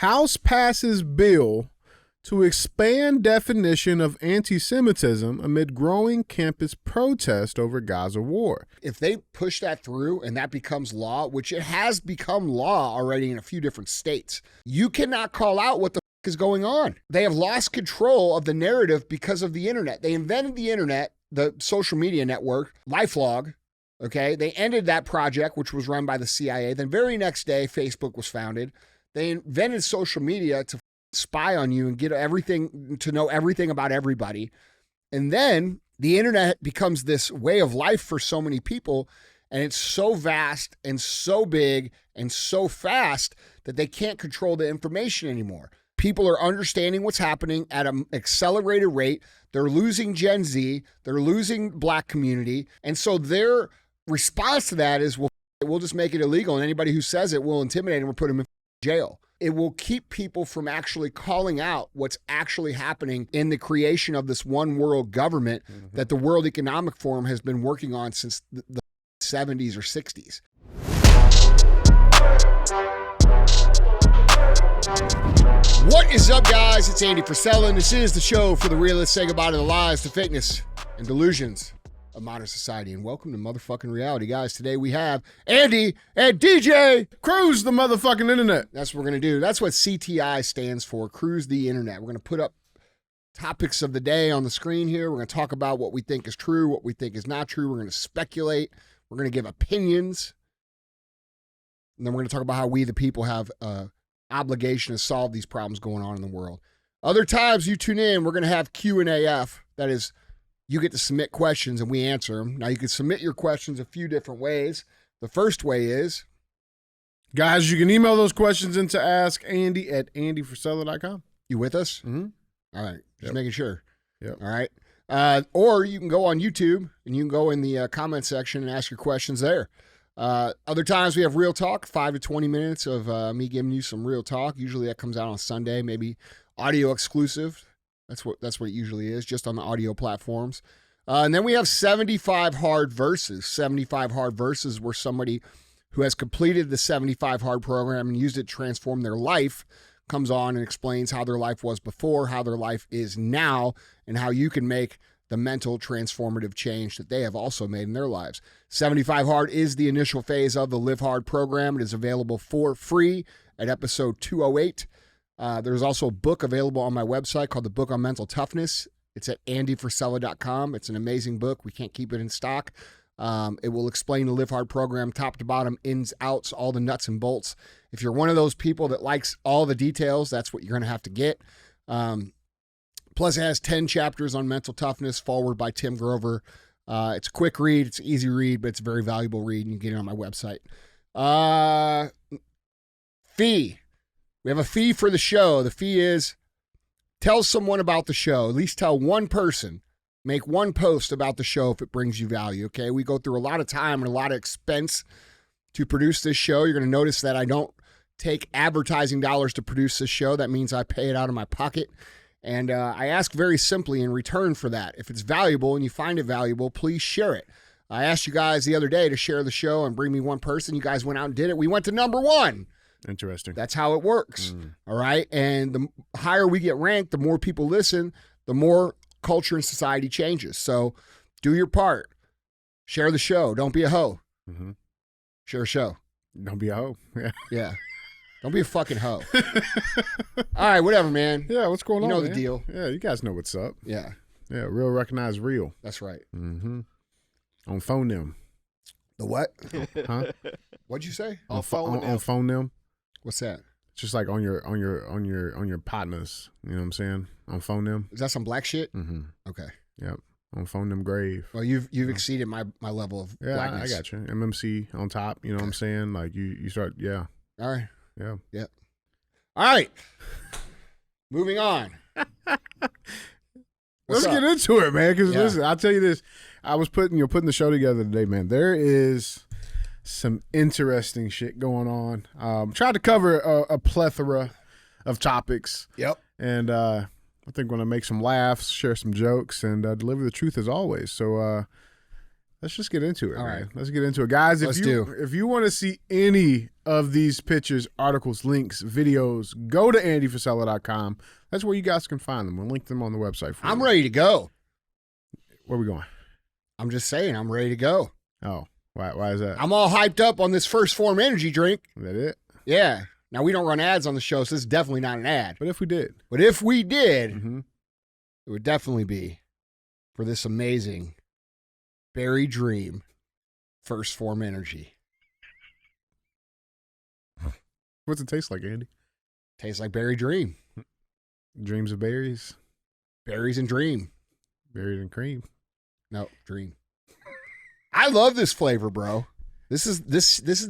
House passes bill to expand definition of anti-Semitism amid growing campus protest over Gaza war. If they push that through and that becomes law, which it has become law already in a few different states, you cannot call out what the f- is going on. They have lost control of the narrative because of the internet. They invented the internet, the social media network, LifeLog, okay? They ended that project, which was run by the CIA. Then very next day, Facebook was founded. They invented social media to spy on you and get everything, to know everything about everybody. And then the internet becomes this way of life for so many people, and it's so vast and so big and so fast that they can't control the information anymore. People are understanding what's happening at an accelerated rate. They're losing Gen Z. They're losing black community. And so their response to that is, well, we'll just make it illegal, and anybody who says it will intimidate them or put them in jail. It will keep people from actually calling out what's actually happening in the creation of this one world government that the World Economic Forum has been working on since the 70s or 60s. What is up, guys? It's Andy Frisella, and this is the show for the realists saying goodbye to the lies, the fakeness, and delusions of modern society. And welcome to motherfucking reality, guys. Today we have Andy and DJ Cruise the motherfucking internet. That's what we're going to do. That's what CTI stands for, Cruise the Internet. We're going to put up topics of the day on the screen here. We're going to talk about what we think is true, what we think is not true. We're going to speculate. We're going to give opinions. And then we're going to talk about how we, the people, have an obligation to solve these problems going on in the world. Other times you tune in, we're going to have Q&AF. That is, you get to submit questions and we answer them. Now, you can submit your questions a few different ways. The first way is, guys, you can email those questions into askandy@andyfrisella.com. you with us? Mm-hmm. All right. Just Yep. making sure. Yep. All right. Or you can go on YouTube and you can go in the comment section and ask your questions there. Other times we have real talk, 5 to 20 minutes of me giving you some real talk. Usually that comes out on Sunday, maybe audio exclusive. That's what it usually is, just on the audio platforms. And then we have 75 hard verses. 75 hard verses where somebody who has completed the 75 hard program and used it to transform their life comes on and explains how their life was before, how their life is now, and how you can make the mental transformative change that they have also made in their lives. 75 Hard is the initial phase of the Live Hard program. It is available for free at episode 208. There's also a book available on my website called The Book on Mental Toughness. It's at andyfrisella.com. It's an amazing book. We can't keep it in stock. It will explain the Live Hard program, top to bottom, ins, outs, all the nuts and bolts. If you're one of those people that likes all the details, that's what you're going to have to get. Plus, it has 10 chapters on mental toughness, forward by Tim Grover. It's a quick read. It's an easy read, but it's a very valuable read, and you can get it on my website. Fee. We have a fee for the show. The fee is tell someone about the show. At least tell one person. Make one post about the show if it brings you value, okay? We go through a lot of time and a lot of expense to produce this show. You're going to notice that I don't take advertising dollars to produce this show. That means I pay it out of my pocket. And I ask very simply in return for that. If it's valuable and you find it valuable, please share it. I asked you guys the other day to share the show and bring me one person. You guys went out and did it. We went to number 1. Interesting. That's how it works. All right. And the higher we get ranked, the more people listen, the more culture and society changes. So do your part. Share the show. Don't be a hoe. Mm-hmm. Share a show. Don't be a hoe. Yeah. Yeah. Don't be a fucking hoe. All right. Whatever, man. Yeah, what's going on, You know the man? deal. Yeah, you guys know what's up. Yeah. Yeah, real recognize real. That's right. Mm-hmm. On phone them. The what? Huh? What'd you say? On phone them. What's that? It's just like on your partners. You know what I'm saying? On phone them. Is that some black shit? Mm-hmm. Okay. Yep. On phone them grave. Well, you've exceeded my level of blackness. I got you. MMC on top. You know what I'm saying? Like you start. Yeah. All right. Yeah. Yep. All right. Moving on. Let's get into it, man. Because listen, I'll tell you this. I was putting the show together today, man. There is some interesting shit going on. Tried to cover a plethora of topics. Yep. And I think we're going to make some laughs, share some jokes, and deliver the truth as always. So Let's just get into it, All man. right. Let's get into it. Guys, if you want to see any of these pictures, articles, links, videos, go to andyfrisella.com. That's where you guys can find them. We'll link them on the website for you. I'm ready to go. Where are we going? I'm just saying, I'm ready to go. Oh, why is that? I'm all hyped up on this First Form energy drink. Is that it? Yeah. Now, we don't run ads on the show, so this is definitely not an ad. But if we did. It would definitely be for this amazing Berry Dream First Form energy. What's it taste like, Andy? Tastes like Berry Dream. Dreams of berries? Berries and Dream. Berries and cream? No, Dream. I love this flavor, bro. This is the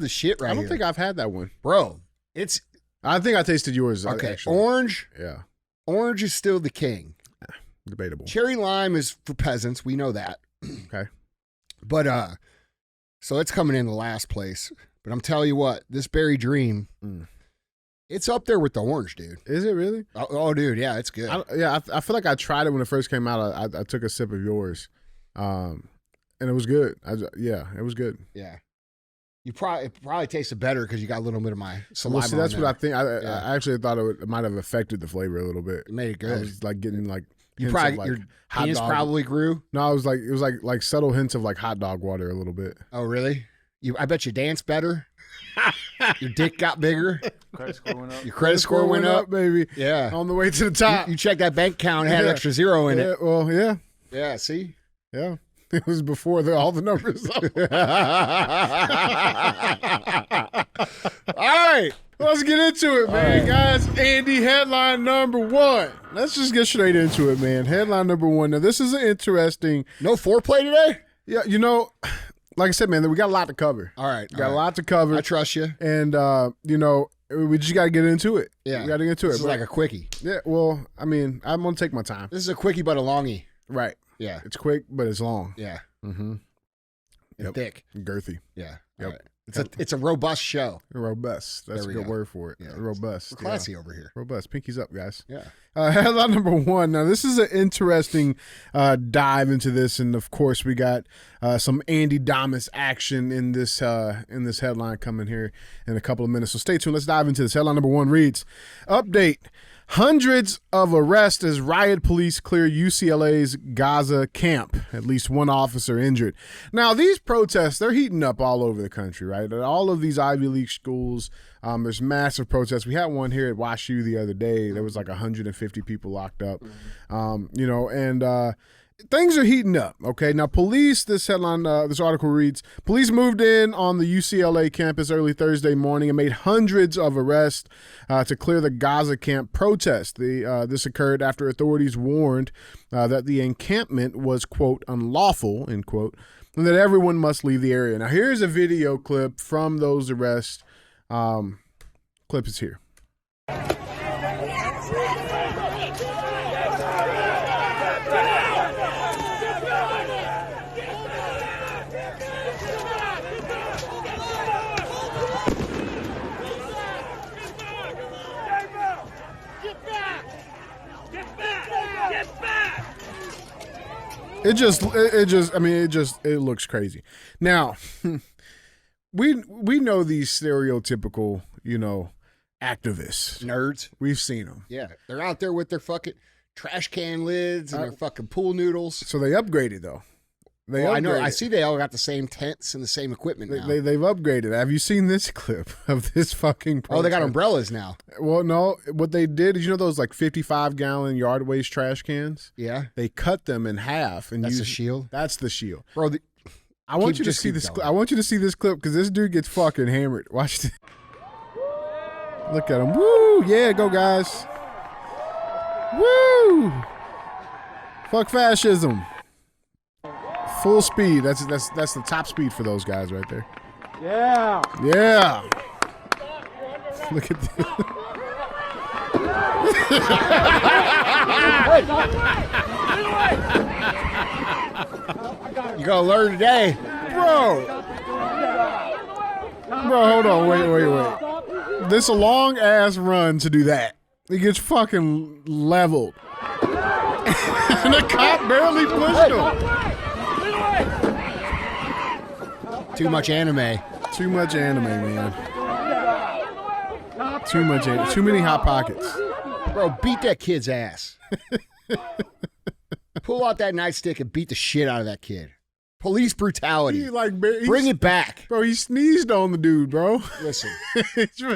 shit right here. I don't think I've had that one. Bro, I think I tasted yours. Okay, actually. orange. Yeah. Orange is still the king. Debatable. Cherry lime is for peasants. We know that. Okay. But, so it's coming in the last place. But I'm telling you what, this Berry Dream, it's up there with the orange, dude. Is it really? Oh dude, yeah, it's good. I feel like I tried it when it first came out. I took a sip of yours, and it was good. It was good. Yeah. It probably tasted better because you got a little bit of my saliva. Well, see, that's on what there. I think. I actually thought it might have affected the flavor a little bit. It made it good. I was like getting like You hints probably of, like, your hot penis dog. probably grew. No, it was like subtle hints of like hot dog water a little bit. Oh really? I bet you danced better. Your dick got bigger. Credit score went up. Your credit score went up, baby. Yeah. On the way to the top. You checked that bank account, had an extra zero in it. Well, yeah. Yeah. See. Yeah. It was before all the numbers. All right. Let's get into it, man. Right. Guys, Andy, headline number one. Let's just get straight into it, man. Headline number one. Now, this is an interesting. No foreplay today? Yeah, like I said, man, we got a lot to cover. All right. We got a lot to cover. I trust you. And, we just got to get into it. Yeah. We got to get into it. This is like a quickie. Yeah, well, I mean, I'm going to take my time. This is a quickie but a longie. Right. Yeah. It's quick, but it's long. Yeah. Mm-hmm. And thick. Girthy. Yeah. Yep. Right. It's a robust show. Robust. That's a good word for it. Yeah. Robust. We're classy over here. Robust. Pinkies up, guys. Yeah. Headline number one. Now, this is an interesting dive into this, and of course, we got some Andy Damas action in this headline coming here in a couple of minutes. So stay tuned. Let's dive into this. Headline number one reads: Update. Hundreds of arrests as riot police clear UCLA's Gaza camp. At least one officer injured. Now, these protests, they're heating up all over the country, right? At all of these Ivy League schools, there's massive protests. We had one here at WashU the other day. There was like 150 people locked up, things are heating up, okay? Now, police, this headline, this article reads, police moved in on the UCLA campus early Thursday morning and made hundreds of arrests to clear the Gaza camp protest. This occurred after authorities warned that the encampment was, quote, unlawful, end quote, and that everyone must leave the area. Now, here's a video clip from those arrests. Clip is here. It looks crazy. Now, we know these stereotypical, activists. Nerds. We've seen them. Yeah. They're out there with their fucking trash can lids and their fucking pool noodles. So they upgraded, though. I know. I see they all got the same tents and the same equipment now. They've upgraded. Have you seen this clip of this fucking protest? Oh, they got umbrellas now. Well, no. What they did is, those like 55-gallon yard waste trash cans? Yeah. They cut them in half. And that's the shield? That's the shield. Bro, I want you to see this. I want you to see this clip because this dude gets fucking hammered. Watch this. Look at him. Woo! Yeah, go guys. Woo! Fuck fascism. Full speed. That's the top speed for those guys right there. Yeah. Yeah. Look at this. You gotta learn today, bro. Hold on. Wait. This a long ass run to do that. He gets fucking leveled, and the cop barely pushed him. Too much anime. Too much anime, man. Too much anime. Too many hot pockets. Bro, beat that kid's ass. Pull out that nightstick and beat the shit out of that kid. Police brutality. Bring it back. Bro, he sneezed on the dude, bro. Listen,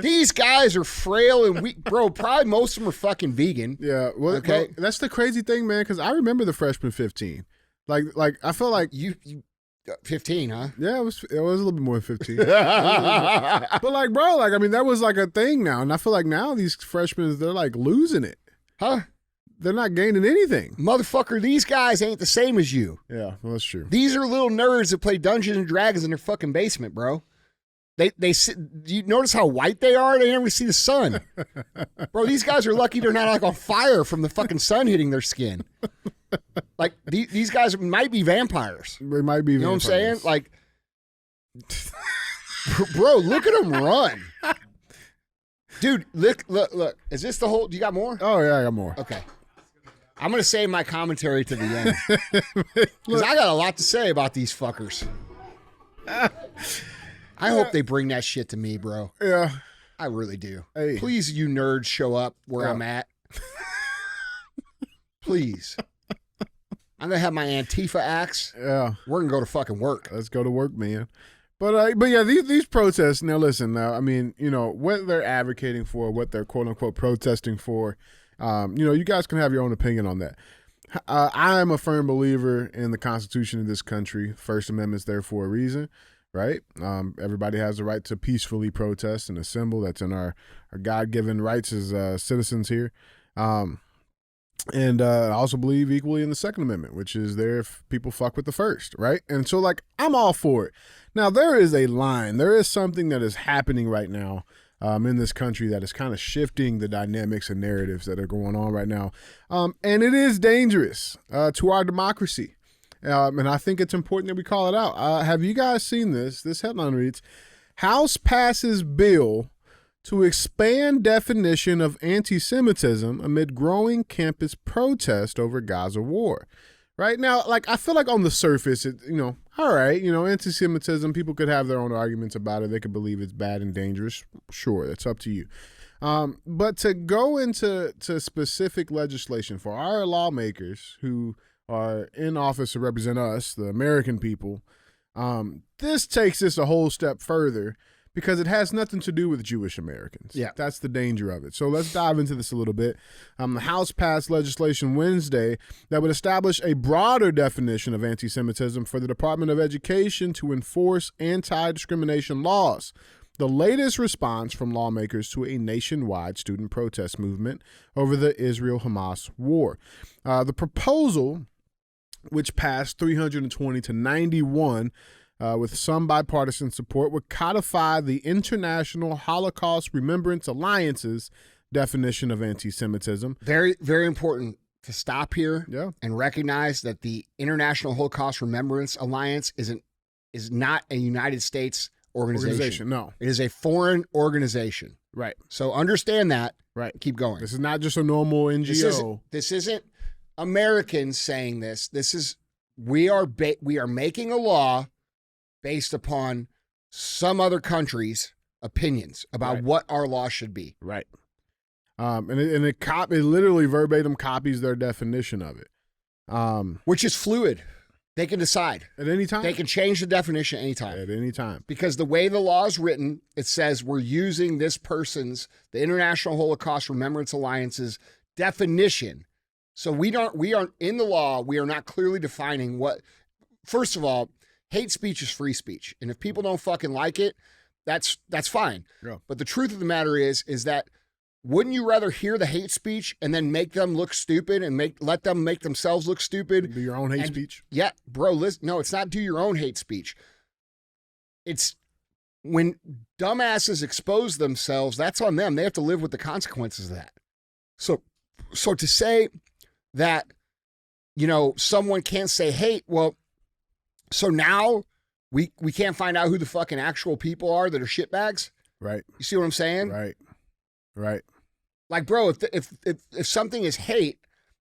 these guys are frail and weak. Bro, probably most of them are fucking vegan. Yeah. Well, okay. Well, that's the crazy thing, man, because I remember the freshman 15. Like I felt like you 15, huh? Yeah, it was a little bit more than 15. But like, bro, like, I mean, that was like a thing now. And I feel like now these freshmen, they're like losing it. Huh? They're not gaining anything. Motherfucker, these guys ain't the same as you. Yeah, well, that's true. These are little nerds that play Dungeons and Dragons in their fucking basement, bro. They sit, you notice how white they are? They never see the sun. Bro, these guys are lucky they're not like on fire from the fucking sun hitting their skin. Like, these guys might be vampires. They might be vampires. You know what I'm saying? Like, bro, look at them run. Dude, look. Is this the whole, do you got more? Oh, yeah, I got more. Okay. I'm going to save my commentary to the end. Because I got a lot to say about these fuckers. I hope they bring that shit to me, bro. Yeah. I really do. Hey. Please, you nerds, show up where I'm at. Please. I'm going to have my Antifa axe. Yeah. We're going to go to fucking work. Let's go to work, man. But yeah, these protests, now listen, I mean, you know, what they're advocating for, what they're quote unquote protesting for, you know, you guys can have your own opinion on that. I am a firm believer in the Constitution of this country. First Amendment's there for a reason, right? Everybody has the right to peacefully protest and assemble. That's in our God-given rights as citizens here. And I also believe equally in the Second Amendment, which is there if people fuck with the first, right? And so, like, I'm all for it. Now, there is a line. There is something that is happening right now in this country that is kind of shifting the dynamics and narratives that are going on right now. And it is dangerous to our democracy. And I think it's important that we call it out. Have you guys seen this? This headline reads, House passes bill to expand definition of anti-Semitism amid growing campus protest over Gaza war. Right now, like, I feel like on the surface, it, you know, all right, you know, anti-Semitism, people could have their own arguments about it. They could believe it's bad and dangerous. Sure, that's up to you. But to go into specific legislation for our lawmakers who are in office to represent us, the American people, this takes this a whole step further because it has nothing to do with Jewish Americans. Yeah. That's the danger of it. So let's dive into this a little bit. The House passed legislation Wednesday that would establish a broader definition of anti-Semitism for the Department of Education to enforce anti-discrimination laws. The latest response from lawmakers to a nationwide student protest movement over the Israel-Hamas war. The proposal, which passed 320 to 91, with some bipartisan support, would codify the International Holocaust Remembrance Alliance's definition of anti-Semitism. Very, very important to stop here Yeah. and recognize that the International Holocaust Remembrance Alliance is not a United States organization. No. It is a foreign organization. Right. So understand that. Right. Keep going. This is not just a normal NGO. This isn't Americans saying this. This is we are making a law based upon some other country's opinions about what our law should be. Right. And it literally verbatim copies their definition of it. Which is fluid. They can decide. At any time. They can change the definition anytime. At any time. Because the way the law is written, it says we're using this person's, the International Holocaust Remembrance Alliance's definition. So we aren't in the law, we are not clearly defining what, first of all, hate speech is free speech. And if people don't fucking like it, that's fine. Yeah. But the truth of the matter is that wouldn't you rather hear the hate speech and then make them look stupid and let them make themselves look stupid? Do your own hate speech? Yeah, bro, listen, no, it's not do your own hate speech. It's when dumbasses expose themselves, that's on them. They have to live with the consequences of that. So to say that, you know, someone can't say hate, well, so now we can't find out who the fucking actual people are that are shitbags? Right. You see what I'm saying? Right. Like, bro, if something is hate,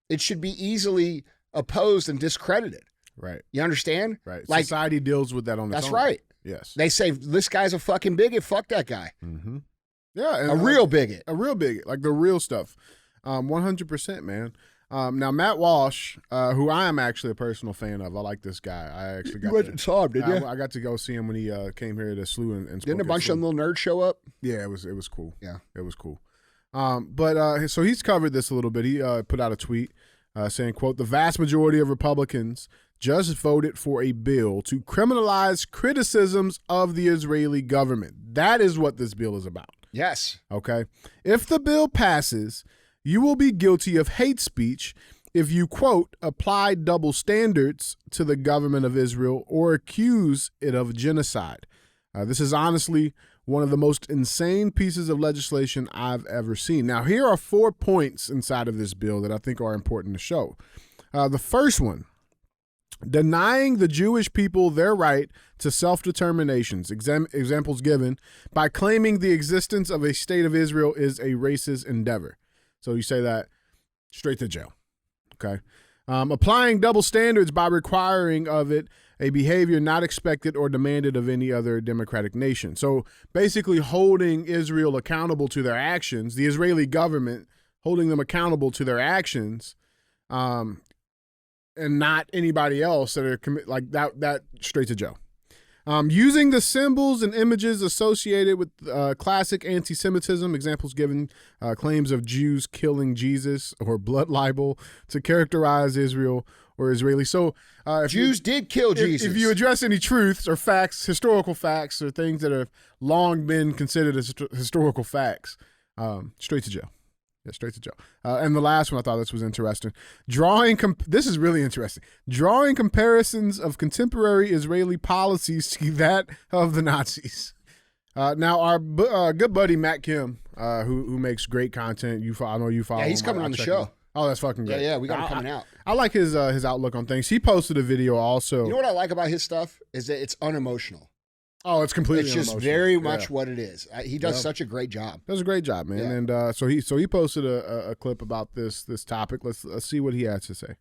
it should be easily opposed and discredited. Right. You understand? Right. Like, society deals with that on its own. That's right. Yes. They say this guy's a fucking bigot. Fuck that guy. Mm-hmm. Yeah. And a real bigot. A real bigot, like the real stuff. 100%, man. Now, Matt Walsh, who I am actually a personal fan of. I like this guy. I actually got saw him, did you? I got to go see him when he came here to SLU and Didn't a bunch of little nerds show up? Yeah, it was cool. Yeah. It was cool. So he's covered this a little bit. He put out a tweet saying, quote, "The vast majority of Republicans just voted for a bill to criminalize criticisms of the Israeli government." That is what this bill is about. Yes. Okay. If the bill passes, you will be guilty of hate speech if you, quote, apply double standards to the government of Israel or accuse it of genocide. This is honestly one of the most insane pieces of legislation I've ever seen. Now, here are 4 points inside of this bill that I think are important to show. The first one, denying the Jewish people their right to self-determination, examples given, by claiming the existence of a state of Israel is a racist endeavor. So you say that, straight to jail. Okay. Applying double standards by requiring of it a behavior not expected or demanded of any other democratic nation. So basically holding Israel accountable to their actions, the Israeli government holding them accountable to their actions, and not anybody else that are like that straight to jail. Using the symbols and images associated with classic anti-Semitism, examples given, claims of Jews killing Jesus or blood libel to characterize Israel or Israeli. So Jews did kill Jesus. If you address any truths or facts, historical facts or things that have long been considered as historical facts, straight to jail. Yeah, straight to jail. And the last one, I thought this was interesting. This is really interesting. Drawing comparisons of contemporary Israeli policies to that of the Nazis. Now, our good buddy Matt Kim, who makes great content. I know you follow. Yeah, he's coming on the show. Oh, that's fucking great. Yeah, we got him coming out. I like his outlook on things. He posted a video also. You know what I like about his stuff is that it's unemotional. Oh, it's completely unemotional. It's just very much what it is. He does such a great job. Does a great job, man. Yeah. And so he posted a clip about this topic. Let's see what he has to say.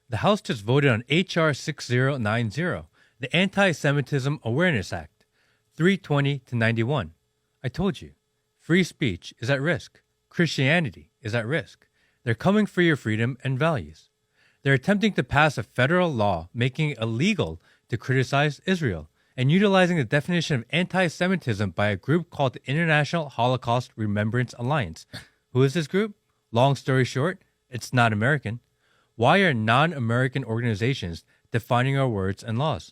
The House just voted on H.R. 6090, the Anti-Semitism Awareness Act, 320 to 91. I told you, free speech is at risk. Christianity is at risk. They're coming for your freedom and values. They're attempting to pass a federal law making it illegal to criticize Israel and utilizing the definition of anti-Semitism by a group called the International Holocaust Remembrance Alliance. Who is this group? Long story short, it's not American. Why are non-American organizations defining our words and laws?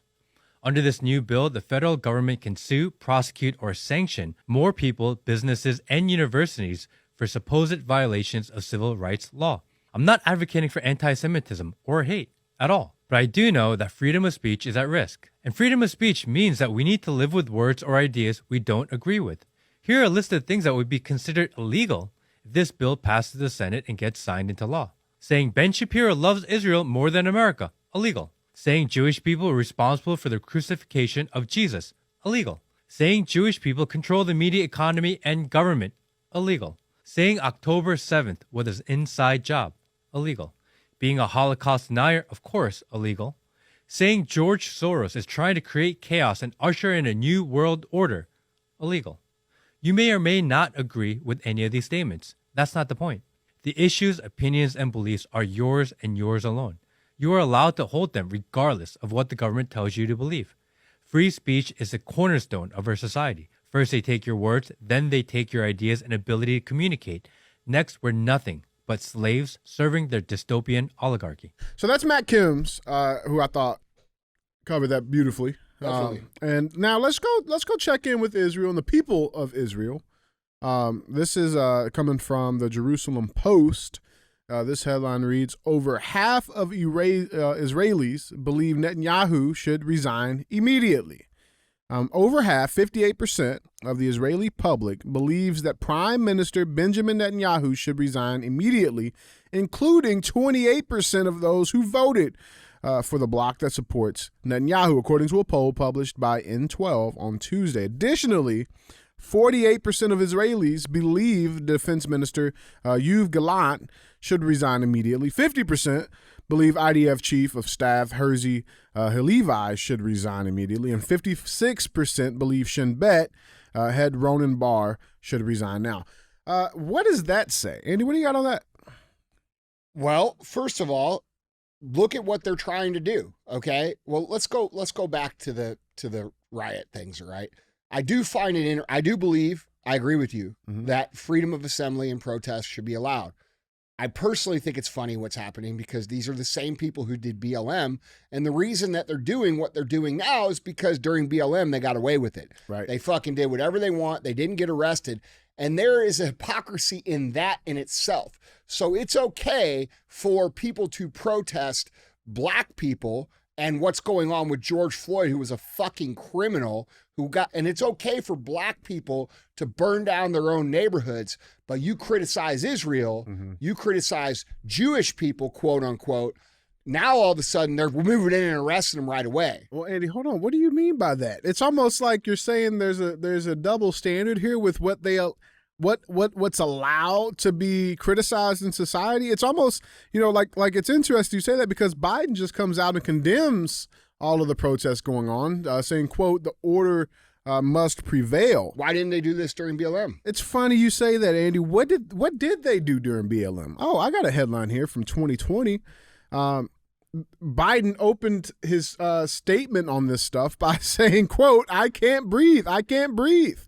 Under this new bill, the federal government can sue, prosecute, or sanction more people, businesses, and universities for supposed violations of civil rights law. I'm not advocating for anti-Semitism or hate at all. But I do know that freedom of speech is at risk. And freedom of speech means that we need to live with words or ideas we don't agree with. Here are a list of things that would be considered illegal if this bill passes the Senate and gets signed into law. Saying Ben Shapiro loves Israel more than America, illegal. Saying Jewish people are responsible for the crucifixion of Jesus, illegal. Saying Jewish people control the media economy and government, illegal. Saying October 7th was an inside job, illegal. Being a Holocaust denier, of course, illegal. Saying George Soros is trying to create chaos and usher in a new world order, illegal. You may or may not agree with any of these statements. That's not the point. The issues, opinions, and beliefs are yours and yours alone. You are allowed to hold them regardless of what the government tells you to believe. Free speech is the cornerstone of our society. First, they take your words, then they take your ideas and ability to communicate. Next, we're nothing but slaves serving their dystopian oligarchy. So that's Matt Kim's, who I thought covered that beautifully. And now let's go check in with Israel and the people of Israel. This is coming from the Jerusalem Post. This headline reads, over half of Israelis believe Netanyahu should resign immediately. Over half, 58% of the Israeli public believes that Prime Minister Benjamin Netanyahu should resign immediately, including 28% of those who voted for the bloc that supports Netanyahu, according to a poll published by N12 on Tuesday. Additionally, 48% of Israelis believe Defense Minister Yoav Gallant should resign immediately. 50% believe IDF Chief of Staff Herzi Halevi should resign immediately, and 56% believe Shin Bet head Ronan Barr should resign now. What does that say? Andy, what do you got on that? Well, first of all, look at what they're trying to do. Okay. Well, let's go back to the riot things. All right. I do find it I do believe, I agree with you, that freedom of assembly and protest should be allowed. I personally think it's funny what's happening because these are the same people who did BLM. And the reason that they're doing what they're doing now is because during BLM, they got away with it. Right. They fucking did whatever they want. They didn't get arrested. And there is a hypocrisy in that in itself. So it's okay for people to protest black people and what's going on with George Floyd, who was a fucking criminal and it's okay for black people to burn down their own neighborhoods, but you criticize Israel, you criticize Jewish people, quote unquote. Now all of a sudden they're moving in and arresting them right away. Well, Andy, hold on. What do you mean by that? It's almost like you're saying there's a double standard here with what what's allowed to be criticized in society. It's almost, like it's interesting you say that because Biden just comes out and condemns all of the protests going on, saying, quote, the order must prevail. Why didn't they do this during BLM? It's funny you say that, Andy. What did they do during BLM? Oh, I got a headline here from 2020. Biden opened his statement on this stuff by saying, quote, I can't breathe. I can't breathe.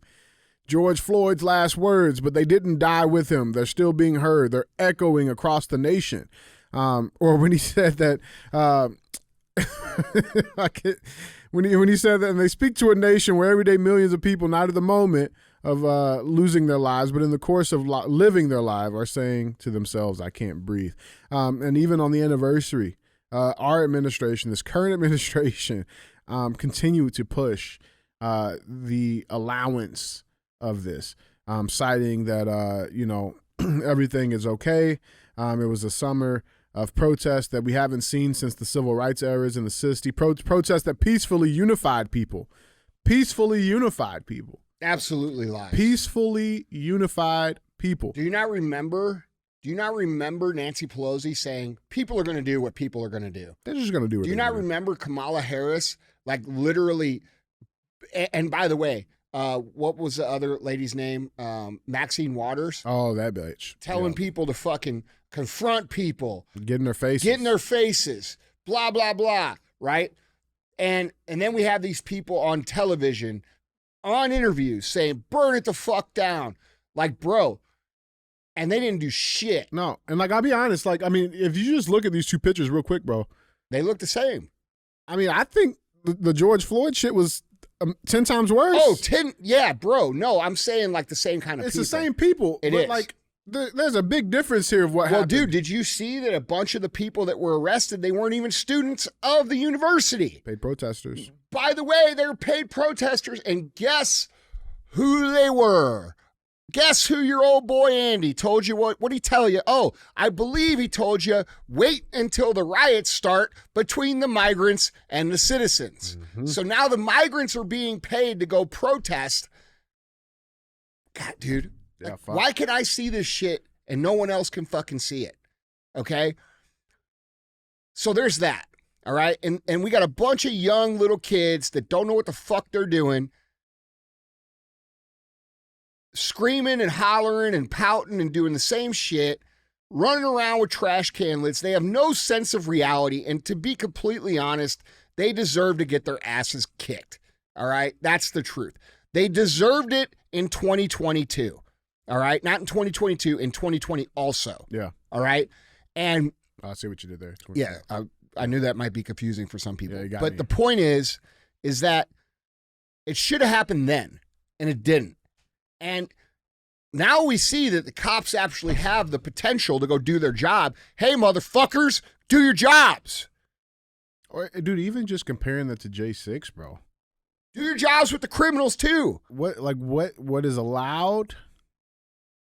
George Floyd's last words, but they didn't die with him. They're still being heard. They're echoing across the nation. Or when he said that, when he said that, and they speak to a nation where every day millions of people, not at the moment of losing their lives, but in the course of living their life, are saying to themselves, I can't breathe. And even on the anniversary, our administration, this current administration, continue to push the allowance of this, citing that, everything is okay. It was a summer of protests that we haven't seen since the civil rights eras in the 60s, protests that peacefully unified people. Absolutely lies. Peacefully unified people. Do you not remember Nancy Pelosi saying people are going to do what people are going to do? They're just going to do it. Do you not remember Kamala Harris, like literally, and by the way, what was the other lady's name? Maxine Waters. Oh, that bitch. Telling people to fucking confront people. Get in their faces. Blah, blah, blah. Right? And then we have these people on television, on interviews, saying, burn it the fuck down. Like, bro. And they didn't do shit. No. And I'll be honest, if you just look at these two pictures real quick, bro. They look the same. I think the George Floyd shit was 10 times worse. Oh, 10. Yeah, bro. No, I'm saying like the same kind of it's people. It's the same people. It is. There's a big difference here of what happened. Well, dude, did you see that a bunch of the people that were arrested, they weren't even students of the university? Paid protesters. By the way, they were paid protesters, and guess who they were? Guess who your old boy Andy told you what did he tell you? Oh, I believe he told you, wait until the riots start between the migrants and the citizens. So now the migrants are being paid to go protest. God, dude. Yeah, why can I see this shit and no one else can fucking see it? Okay? So there's that. All right? And we got a bunch of young little kids that don't know what the fuck they're doing, screaming and hollering and pouting and doing the same shit, running around with trash can lids. They have no sense of reality. And to be completely honest, they deserve to get their asses kicked. All right? That's the truth. They deserved it in 2022. All right? Not in 2022, in 2020 also. Yeah. All right? And I see what you did there. Yeah, I knew that might be confusing for some people. Yeah, you got but me. The point is that it should have happened then, and it didn't. And now we see that the cops actually have the potential to go do their job. Hey, motherfuckers, do your jobs. Or, dude, even just comparing that to J6, bro. Do your jobs with the criminals too. What is allowed?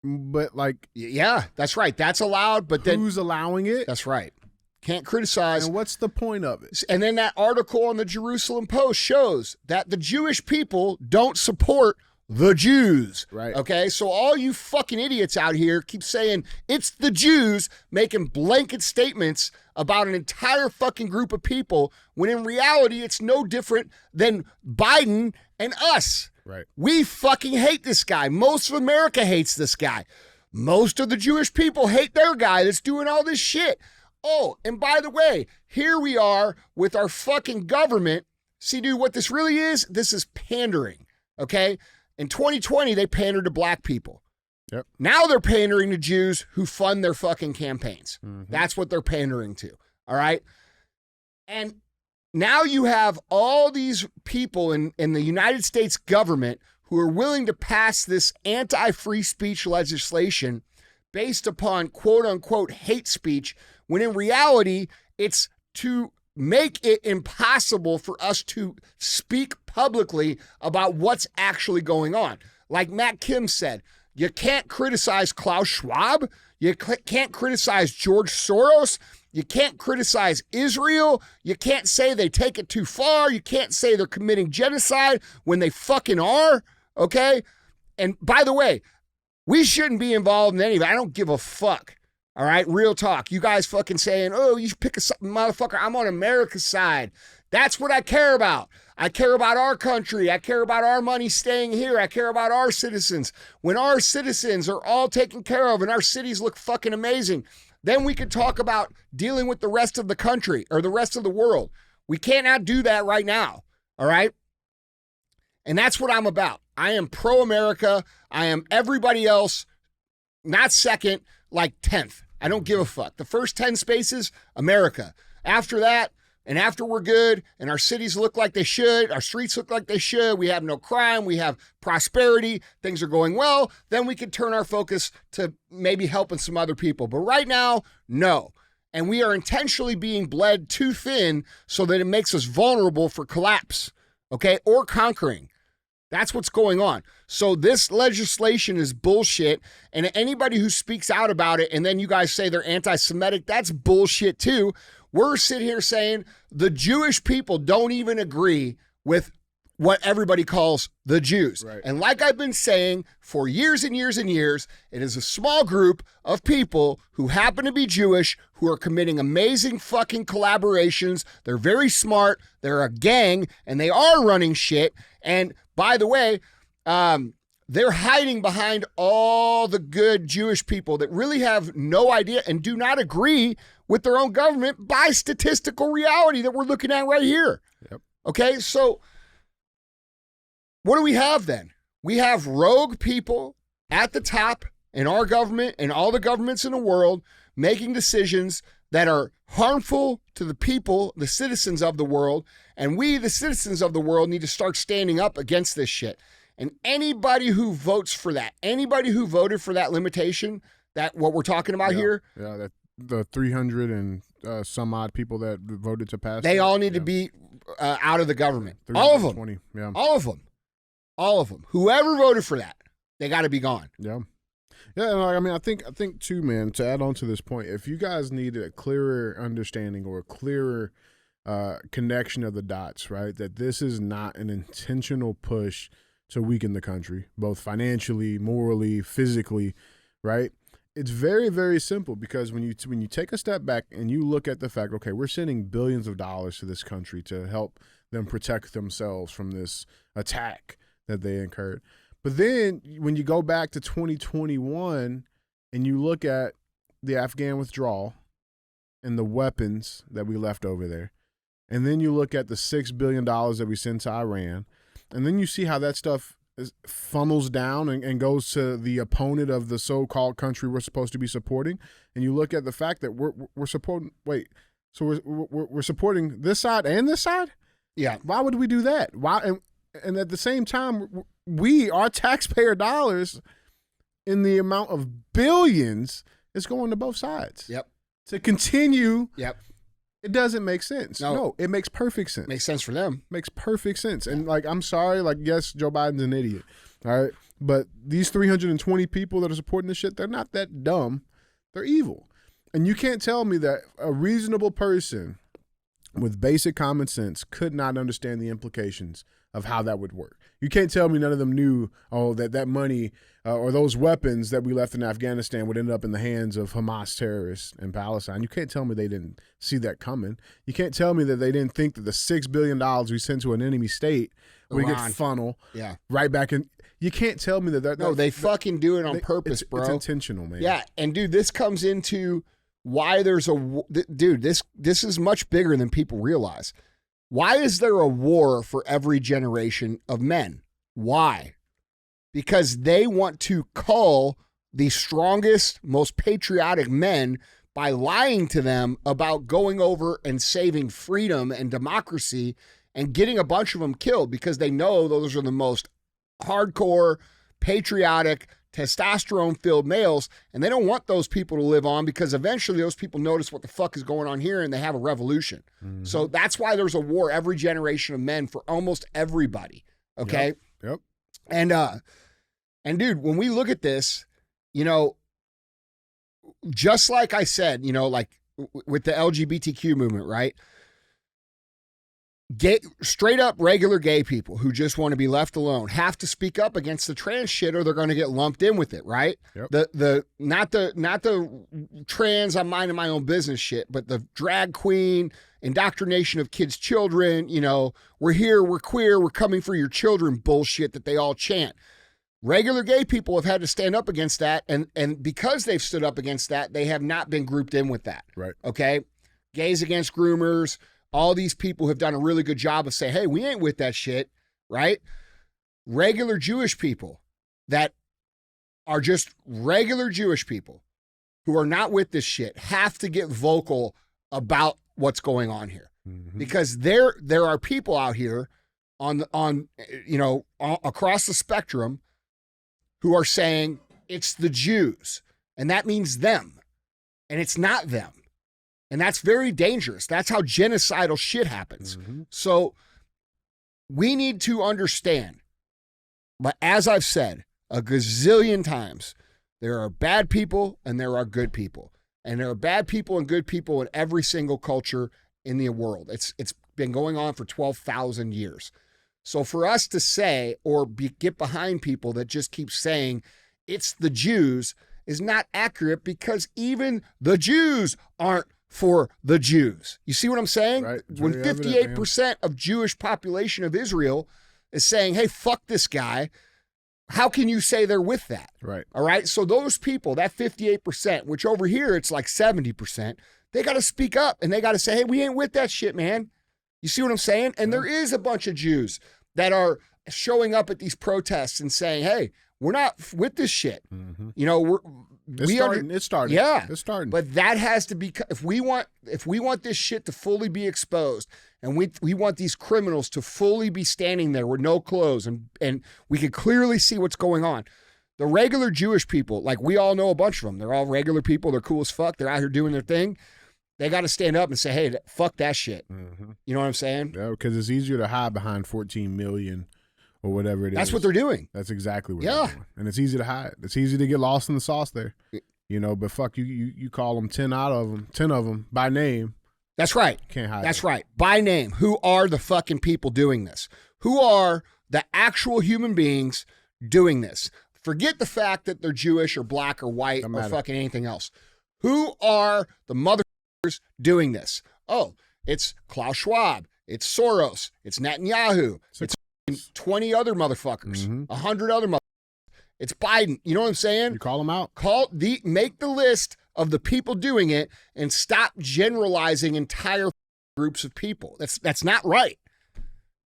But yeah, that's right. That's allowed. But then who's allowing it? That's right. Can't criticize. And what's the point of it? And then that article on the Jerusalem Post shows that the Jewish people don't support the Jews. Right. Okay, so all you fucking idiots out here keep saying it's the Jews, making blanket statements about an entire fucking group of people, when in reality it's no different than Biden and us. Right. We fucking hate this guy. Most of America hates this guy. Most of the Jewish people hate their guy that's doing all this shit. Oh, and by the way, here we are with our fucking government. See, dude, what this really is, this is pandering, okay? In 2020, they pandered to black people. Yep. Now they're pandering to Jews who fund their fucking campaigns. Mm-hmm. That's what they're pandering to, all right? And now you have all these people in the United States government who are willing to pass this anti-free speech legislation based upon quote-unquote hate speech, when in reality, it's to make it impossible for us to speak publicly about what's actually going on. Like Matt Kim said, you can't criticize Klaus Schwab. You can't criticize George Soros. You can't criticize Israel. You can't say they take it too far. You can't say they're committing genocide when they fucking are, okay? And by the way, we shouldn't be involved in any of it. I don't give a fuck. All right, real talk. You guys fucking saying, oh, you should pick a motherfucker. I'm on America's side. That's what I care about. I care about our country. I care about our money staying here. I care about our citizens. When our citizens are all taken care of and our cities look fucking amazing, then we can talk about dealing with the rest of the country or the rest of the world. We cannot do that right now. All right? And that's what I'm about. I am pro-America. I am everybody else, not second, like 10th. I don't give a fuck. The first 10 spaces, America. After that, and after we're good, and our cities look like they should, our streets look like they should, we have no crime, we have prosperity, things are going well, then we can turn our focus to maybe helping some other people. But right now, no. And we are intentionally being bled too thin so that it makes us vulnerable for collapse, okay, or conquering. That's what's going on. So this legislation is bullshit, and anybody who speaks out about it and then you guys say they're anti-Semitic, that's bullshit too. We're sitting here saying the Jewish people don't even agree with what everybody calls the Jews. Right. And like I've been saying for years and years and years, it is a small group of people who happen to be Jewish who are committing amazing fucking collaborations. They're very smart. They're a gang, and they are running shit. And by the way, they're hiding behind all the good Jewish people that really have no idea and do not agree with their own government by statistical reality that we're looking at right here. Yep. Okay, so what do we have then? We have rogue people at the top in our government and all the governments in the world making decisions that are harmful to the people, the citizens of the world, and we, the citizens of the world, need to start standing up against this shit. And anybody who votes for that, anybody who voted for that limitation, that what we're talking about here, that the 300 and some odd people that voted to pass, they all need to be out of the government. All of them. Yeah. All of them. All of them. Whoever voted for that, they got to be gone. Yeah. Yeah, I mean, I think too, man, to add on to this point, if you guys need a clearer understanding or a clearer connection of the dots, right, that this is not an intentional push to weaken the country, both financially, morally, physically, right? It's very, very simple, because when you take a step back and you look at the fact, okay, we're sending billions of dollars to this country to help them protect themselves from this attack that they incurred. But then when you go back to 2021 and you look at the Afghan withdrawal and the weapons that we left over there, and then you look at the $6 billion that we sent to Iran, and then you see how that stuff funnels down and goes to the opponent of the so-called country we're supposed to be supporting, and you look at the fact that we're supporting. Wait, so we're supporting this side and this side? Yeah. Why would we do that? Why? And at the same time, our taxpayer dollars, in the amount of billions, is going to both sides. Yep. To continue. Yep. It doesn't make sense. No, it makes perfect sense. Makes sense for them. Makes perfect sense. And I'm sorry, yes, Joe Biden's an idiot. All right. But these 320 people that are supporting this shit, they're not that dumb. They're evil. And you can't tell me that a reasonable person with basic common sense could not understand the implications of how that would work. You can't tell me none of them knew, that money or those weapons that we left in Afghanistan would end up in the hands of Hamas terrorists in Palestine. You can't tell me they didn't see that coming. You can't tell me that they didn't think that the $6 billion we sent to an enemy state would get funnel right back in. You can't tell me that. No, they fucking do it on purpose, bro. It's intentional, man. Yeah, and dude, this comes into why there's dude, this is much bigger than people realize. Why is there a war for every generation of men? Why? Because they want to cull the strongest, most patriotic men by lying to them about going over and saving freedom and democracy and getting a bunch of them killed because they know those are the most hardcore, patriotic, testosterone-filled males, and they don't want those people to live on because eventually those people notice what the fuck is going on here and they have a revolution. Mm-hmm. So that's why there's a war every generation of men for almost everybody, okay? Yep. And dude, when we look at this, you know, just like I said, you know, like with the LGBTQ movement, right? Straight up regular gay people who just want to be left alone have to speak up against the trans shit or they're going to get lumped in with it, right? Yep. Not the trans I'm minding my own business shit, but the drag queen, indoctrination of kids' children, you know, we're here, we're queer, we're coming for your children bullshit that they all chant. Regular gay people have had to stand up against that, and because they've stood up against that, they have not been grouped in with that. Right. Okay? Gays Against Groomers, all these people have done a really good job of saying, hey, we ain't with that shit, right? Regular Jewish people that are just regular Jewish people who are not with this shit have to get vocal about what's going on here. Mm-hmm. Because there are people out here across the spectrum who are saying it's the Jews, and that means them, and it's not them. And that's very dangerous. That's how genocidal shit happens. Mm-hmm. So we need to understand, but as I've said a gazillion times, there are bad people and there are good people. And there are bad people and good people in every single culture in the world. It's been going on for 12,000 years. So for us to say or get behind people that just keep saying it's the Jews is not accurate because even the Jews aren't for the Jews. You see what I'm saying? Right. When 58% of Jewish population of Israel is saying, hey, fuck this guy, how can you say they're with that? Right. All right. So those people, that 58%, which over here it's like 70%, they got to speak up and they got to say, hey, we ain't with that shit, man. You see what I'm saying? And there is a bunch of Jews that are showing up at these protests and saying, hey, we're not with this shit. Mm-hmm. You know, it's starting. Yeah. It's starting. But that has to be, if we want this shit to fully be exposed and we want these criminals to fully be standing there with no clothes and we can clearly see what's going on. The regular Jewish people, like we all know a bunch of them. They're all regular people. They're cool as fuck. They're out here doing their thing. They got to stand up and say, hey, fuck that shit. Mm-hmm. You know what I'm saying? Yeah, because it's easier to hide behind 14 million or whatever it is. That's what they're doing. That's exactly what they're doing. And it's easy to hide. It's easy to get lost in the sauce there. You know, but fuck, you call them 10 of them by name. That's right. Can't hide. That's right. By name. Who are the fucking people doing this? Who are the actual human beings doing this? Forget the fact that they're Jewish or black or white or fucking anything else. Who are the motherfuckers doing this? Oh, it's Klaus Schwab. It's Soros. It's Netanyahu. It's 20 other motherfuckers. 100 other motherfuckers. It's Biden. You know what I'm saying? You call them out. Make the list of the people doing it and stop generalizing entire groups of people. That's not right.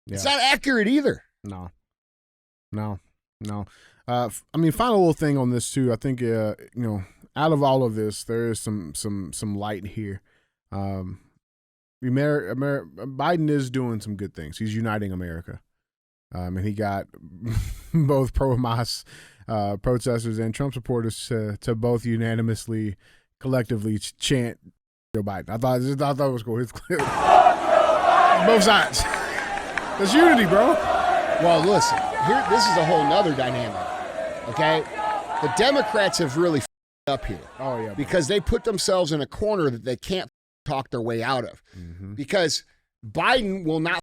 Yeah. It's not accurate either. No. I mean, final little thing on this too. I think you know, out of all of this, there is some light here. Biden is doing some good things. He's uniting America. And he got both pro-Hamas protesters and Trump supporters to both unanimously, collectively chant Joe Biden. I thought it was cool. It's clear. Both sides. That's unity, bro. Well, listen, this is a whole nother dynamic, okay? The Democrats have really up here. Oh, yeah. Because they put themselves in a corner that they can't talk their way out of. Mm-hmm. Because Biden will not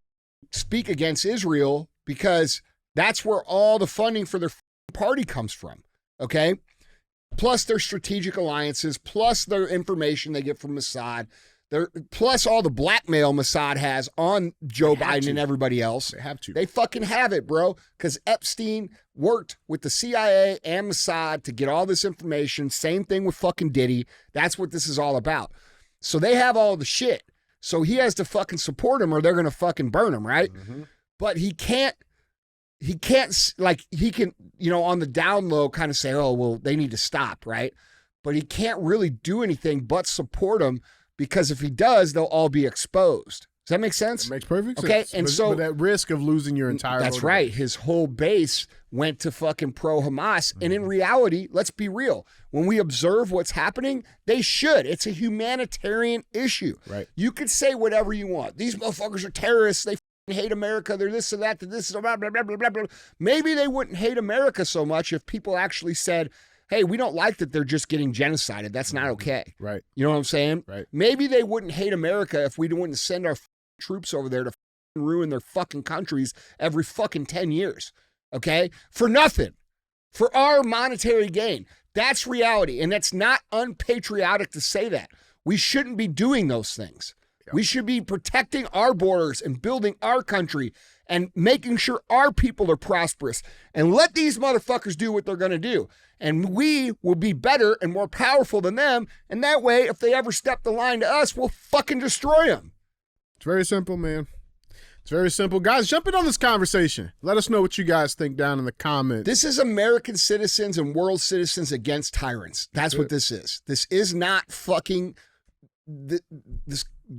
speak against Israel because that's where all the funding for their party comes from, okay? Plus their strategic alliances, plus their information they get from Mossad, plus all the blackmail Mossad has on Joe Biden and everybody else. They have to. They fucking have it, bro, because Epstein worked with the CIA and Mossad to get all this information. Same thing with fucking Diddy. That's what this is all about. So they have all the shit. So he has to fucking support him or they're going to fucking burn him, right? Mm-hmm. But he can't, like, he can, you know, on the down low kind of say, oh, well, they need to stop, right? But he can't really do anything but support him because if he does, they'll all be exposed. Does that make sense? It makes perfect sense. Okay, and but at risk of losing your entire That's right. His whole base went to fucking pro-Hamas. Mm-hmm. And in reality, let's be real. When we observe what's happening, they should. It's a humanitarian issue. Right. You could say whatever you want. These motherfuckers are terrorists. They hate America. They're this and that. This is blah, blah, blah, blah, blah. Maybe they wouldn't hate America so much if people actually said, hey, we don't like that they're just getting genocided. That's not okay. Right. You know what I'm saying? Right. Maybe they wouldn't hate America if we wouldn't send our troops over there to ruin their fucking countries every fucking 10 years. Okay? For nothing. For our monetary gain. That's reality. And that's not unpatriotic to say that. We shouldn't be doing those things. Yep. We should be protecting our borders and building our country and making sure our people are prosperous. And let these motherfuckers do what they're going to do. And we will be better and more powerful than them. And that way, if they ever step the line to us, we'll fucking destroy them. It's very simple, man. It's very simple. Guys, jump in on this conversation. Let us know what you guys think down in the comments. This is American citizens and world citizens against tyrants. That's what this is. This is not fucking... This.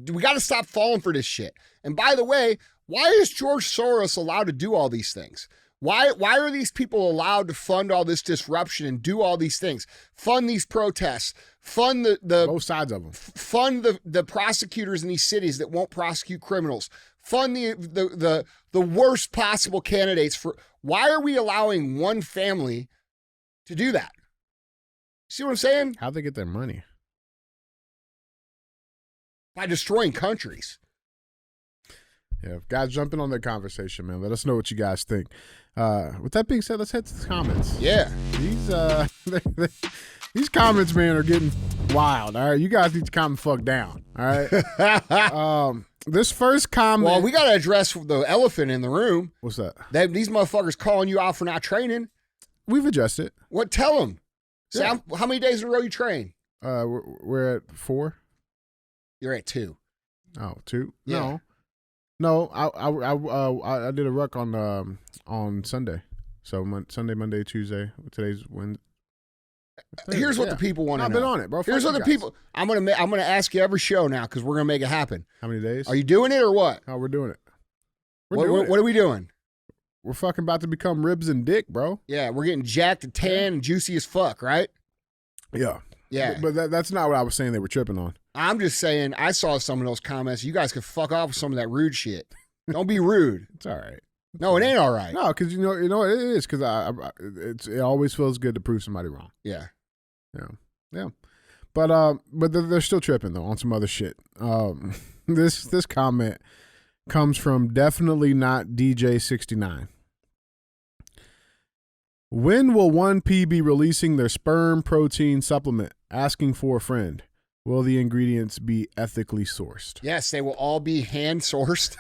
We got to stop falling for this shit. And by the way, why is George Soros allowed to do all these things? Why are these people allowed to fund all this disruption and do all these things? Fund these protests, fund the both sides of them. Fund the prosecutors in these cities that won't prosecute criminals. Fund the worst possible candidates for. Why are we allowing one family to do that? See what I'm saying? How'd they get their money? By destroying countries. Yeah, guys, jump in on that conversation, man. Let us know what you guys think. With that being said, let's head to the comments. Yeah. These comments, man, are getting wild. All right, you guys need to calm the fuck down. All right. This first comment. Well, we got to address the elephant in the room. What's that? These motherfuckers calling you out for not training. We've adjusted it. What? Tell them. Yeah. How many days in a row you train? We're at 4. You're at 2. Oh, 2? Yeah. No. I did a ruck on Sunday. So Sunday, Monday, Tuesday. Today's Wednesday. Here's what the people want to know. I've been on it, bro. Here's what the people. I'm gonna ask you every show now because we're gonna make it happen. How many days? Are you doing it or what? Oh, we're doing it. What are we doing? We're fucking about to become ribs and dick, bro. Yeah, we're getting jacked and tan and juicy as fuck, right? Yeah. Yeah. But that's not what I was saying they were tripping on. I'm just saying I saw some of those comments. You guys could fuck off with some of that rude shit. Don't be rude. It's all right. No, it ain't all right. No, because you know it is because it always feels good to prove somebody wrong. Yeah. Yeah. But they're still tripping though on some other shit. This comment comes from definitely not DJ69. When will 1P be releasing their sperm protein supplement? Asking for a friend. Will the ingredients be ethically sourced? Yes, they will all be hand sourced.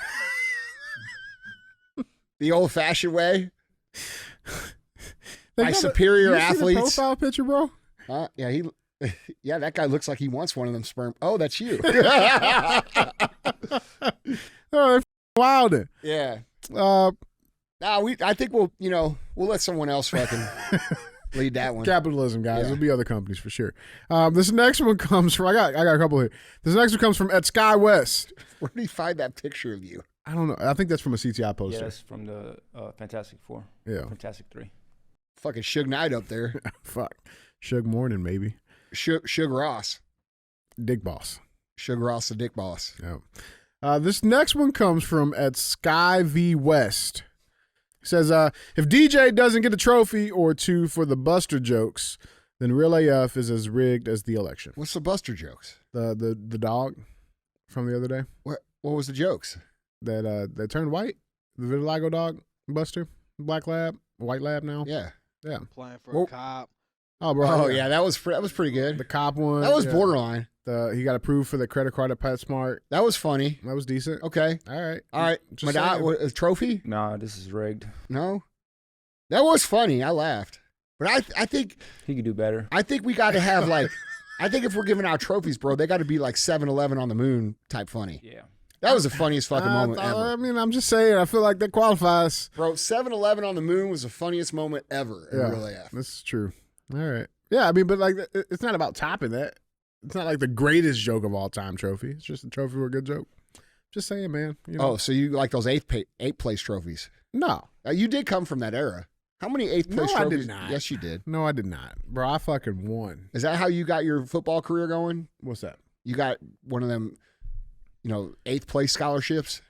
The old-fashioned way. By superior athletes. See the profile picture, bro? Yeah, yeah, that guy looks like he wants one of them sperm. Oh, that's you. Oh, they're wilding. Yeah. I think we'll let someone else fucking lead that one. Capitalism, guys. Yeah. There'll be other companies for sure. This next one comes from I got a couple here. This next one comes from at Sky West. Where did he find that picture of you? I don't know. I think that's from a CTI poster. Yeah, that's from the Fantastic Four. Yeah. Fantastic 3. Fucking Suge Knight up there. Fuck. Suge Morning, maybe. Suge Ross. Dick Boss. Suge Ross, the Dick Boss. Yeah. This next one comes from at Sky V West. It says, if DJ doesn't get a trophy or 2 for the Buster jokes, then Real AF is as rigged as the election. What's the Buster jokes? The dog from the other day. What? What was the jokes? That turned white. The vitiligo dog buster, black lab, white lab now. Yeah. Applying for a cop. Oh, bro. Oh yeah, that was pretty good. The cop one. That was borderline. He got approved for the credit card at PetSmart. That was funny. That was decent. Okay. All right. My dad, a trophy? Nah, this is rigged. No. That was funny. I laughed. But I think He could do better. I think we got to have like I think if we're giving out trophies, bro, they got to be like 7-Eleven on the moon type funny. Yeah. That was the funniest fucking moment ever. I mean, I'm just saying. I feel like that qualifies. Bro, 7-Eleven on the moon was the funniest moment ever in Real AF. This is true. All right. Yeah, I mean, but like, it's not about topping that. It's not like the greatest joke of all time trophy. It's just a trophy for a good joke. Just saying, man. You know. Oh, so you like those eighth place trophies? No. You did come from that era. How many eighth place trophies? No, I did not. Yes, you did. No, I did not. Bro, I fucking won. Is that how you got your football career going? What's that? You got one of them, eighth place scholarships?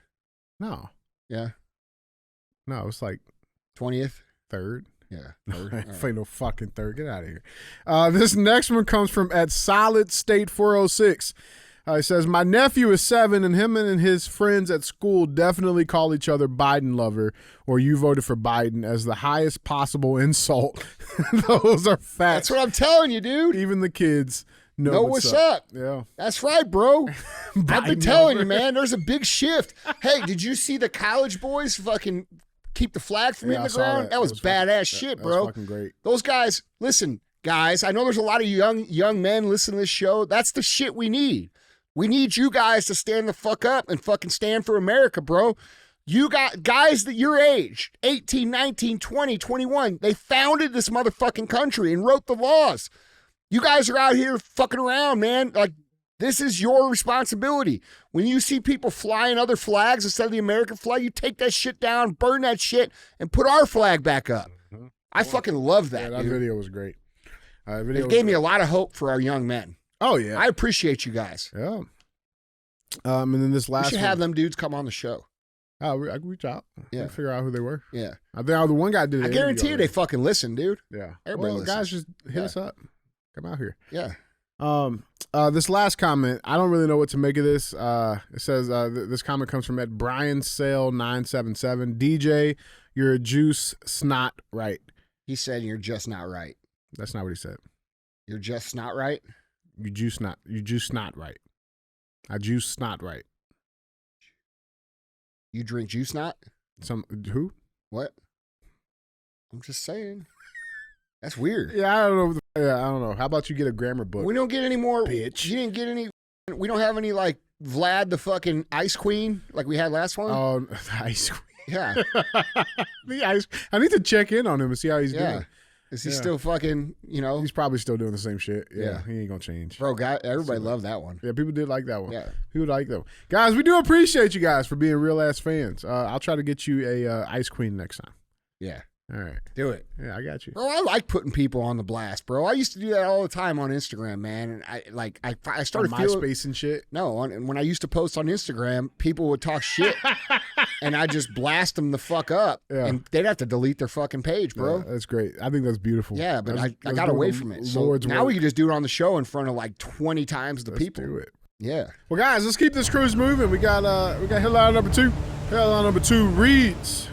No. Yeah. No, it's like 20th? third. Yeah. Ain't no fucking third. Get out of here. This next one comes from at Solid State 406. He says, my nephew is 7 and him and his friends at school definitely call each other Biden lover or you voted for Biden as the highest possible insult. Those are facts. That's what I'm telling you, dude. Even the kids know what's up. Yeah. That's right, bro. I've been telling lover. you, man, there's a big shift. Hey, did you see the college boys fucking keep the flag from hitting the ground? That was badass shit, bro. That was fucking great. Those guys, listen, guys, I know there's a lot of young men listening to this show. That's the shit we need. We need you guys to stand the fuck up and fucking stand for America, bro. You got guys that your age, 18, 19, 20, 21, they founded this motherfucking country and wrote the laws. You guys are out here fucking around, man. Like, this is your responsibility. When you see people flying other flags instead of the American flag, you take that shit down, burn that shit, and put our flag back up. I fucking love that, that dude. video was great. It gave me a lot of hope for our young men. Oh, yeah. I appreciate you guys. Yeah. And then this last We should have them dudes come on the show. I can reach out. Yeah. And figure out who they were. Yeah. I think the one guy did. I guarantee you they fucking listen, dude. Yeah. Everybody listens. guys, just hit us up. Come out here. Yeah. This last comment, I don't really know what to make of this. It says this comment comes from at Brian Sale 977. DJ, you're a juice snot right. He said you're just not right. That's not what he said. You're just not right? You juice not right. I juice snot right. You drink juice not? Who? What? I'm just saying. That's weird. Yeah, I don't know. I don't know. How about you get a grammar book? We don't get any more. Bitch. You didn't get any. We don't have any like Vlad the fucking Ice Queen like we had last one. Oh, the ice cream. Yeah. The ice. I need to check in on him and see how he's doing. Is he still fucking? He's probably still doing the same shit. Yeah. He ain't gonna change. Bro, everybody loved that one. Yeah, people did like that one. Yeah. People like that one. Guys, we do appreciate you guys for being real ass fans. I'll try to get you a ice queen next time. Yeah. All right. Do it. Yeah, I got you. Bro, I like putting people on the blast, bro. I used to do that all the time on Instagram, man. And I started on feeling MySpace and shit. No, when I used to post on Instagram, people would talk shit, and I just blast them the fuck up, and they'd have to delete their fucking page, bro. Yeah, that's great. I think that's beautiful. Yeah, but I got doing away the from it. So Lord's now work. we can just do it on the show in front of like 20 times the people. Do it. Yeah. Well, guys, let's keep this cruise moving. We got headline number 2. Headline number 2 reads: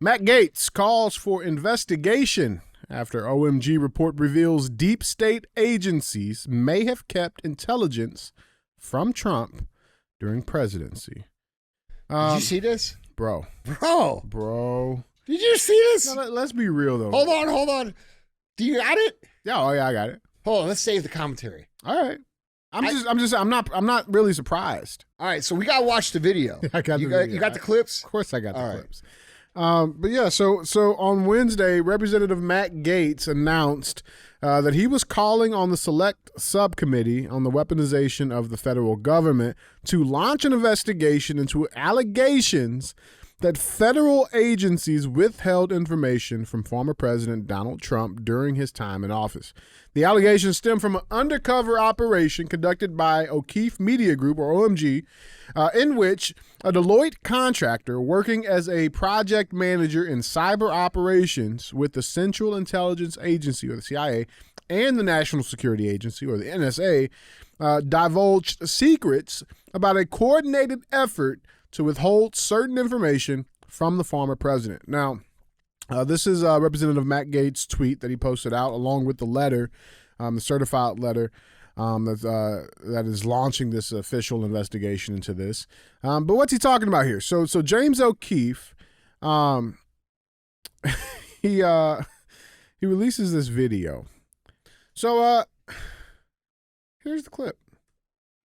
Matt Gaetz calls for investigation after OMG report reveals deep state agencies may have kept intelligence from Trump during presidency. Did you see this? Bro. Did you see this? No, let's be real, though. Hold on. Do you got it? Yeah, I got it. Hold on, let's save the commentary. All right. I'm not really surprised. All right, so we gotta watch the video. I got you the video. You got the clips? Of course I got the All right. clips. But yeah, so on Wednesday, Representative Matt Gaetz announced that he was calling on the Select Subcommittee on the Weaponization of the Federal Government to launch an investigation into allegations that federal agencies withheld information from former President Donald Trump during his time in office. The allegations stem from an undercover operation conducted by O'Keefe Media Group, or OMG, in which a Deloitte contractor working as a project manager in cyber operations with the Central Intelligence Agency, or the CIA, and the National Security Agency, or the NSA, divulged secrets about a coordinated effort to withhold certain information from the former president. Now, this is Representative Matt Gaetz' tweet that he posted out along with the letter, the certified letter that is launching this official investigation into this. But what's he talking about here? So James O'Keefe, he releases this video. So here's the clip.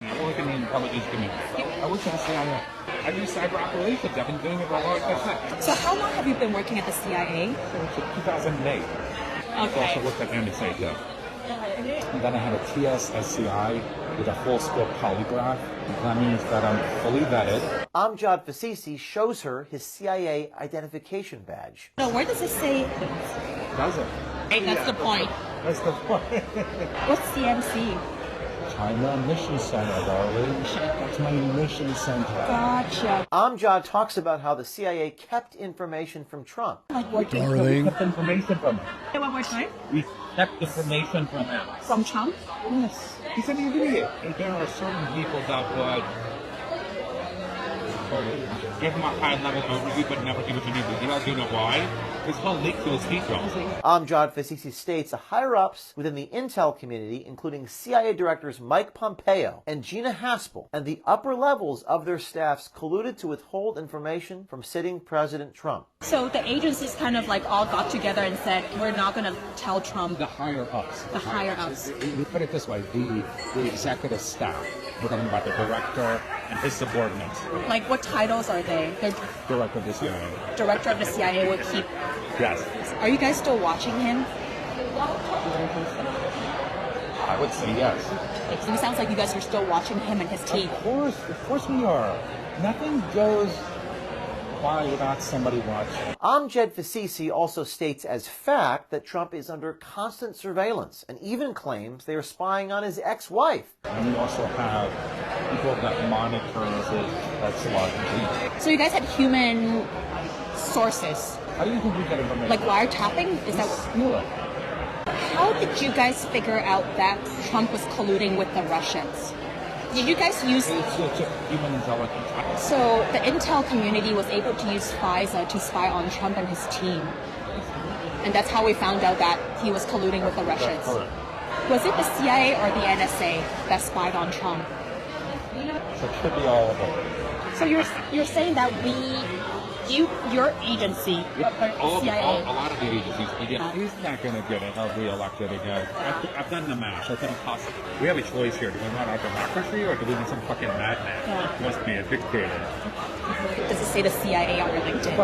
I work in the intelligence community. I work at the CIA. I do cyber operations. I've been doing it for a long time. So how long have you been working at the CIA? Since 2008. I've also worked at NSA though. And then I had a TSSCI with a full scope polygraph. That means that I'm fully vetted. Amjad Fasisi shows her his CIA identification badge. No, where does it say? Does it? Hey, that's the point. That's the point. What's CMC? China Mission Center, darling. That's my mission center. Gotcha. Amjad talks about how the CIA kept information from Trump. Like what? Darling. We kept information from him. Say one more time. We kept information from him. From Trump? Yes. He's an idiot. And there are certain people that would give him a high-level overview but never give it to me. Do you know why? His whole leak to his ego. Amjad Fasisi states the higher-ups within the intel community, including CIA directors Mike Pompeo and Gina Haspel, and the upper levels of their staffs colluded to withhold information from sitting President Trump. So the agencies kind of like all got together and said, we're not going to tell Trump. The higher-ups. The higher-ups. We put it this way, the executive staff, we're talking about the director and his subordinates. Like what titles are they? They're Director of the CIA. director of the CIA would keep. Yes. Are you guys still watching him? I would say yes. It sounds like you guys are still watching him and his team. Of course we are. Nothing goes by without somebody watching. Amjad Fasisi also states as fact that Trump is under constant surveillance and even claims they are spying on his ex-wife. And we also have people that monitor his slot. So you guys had human sources, How do you think we get information? like wiretapping? Is that Steal it. how did you guys figure out that Trump was colluding with the Russians? Did you guys use? It's just human intelligence. So the intel community was able to use FISA to spy on Trump and his team, and that's how we found out that he was colluding with the Russians. Correct. Was it the CIA or the NSA that spied on Trump? So it should be all of them. So you're saying that your agency, CIA. A lot of the agencies, he's not going to get re-elected again. I've done the math. It's impossible. We have a choice here. Do we want our democracy or do we want some fucking madman who wants to be a dictator? Does it say the CIA on your LinkedIn?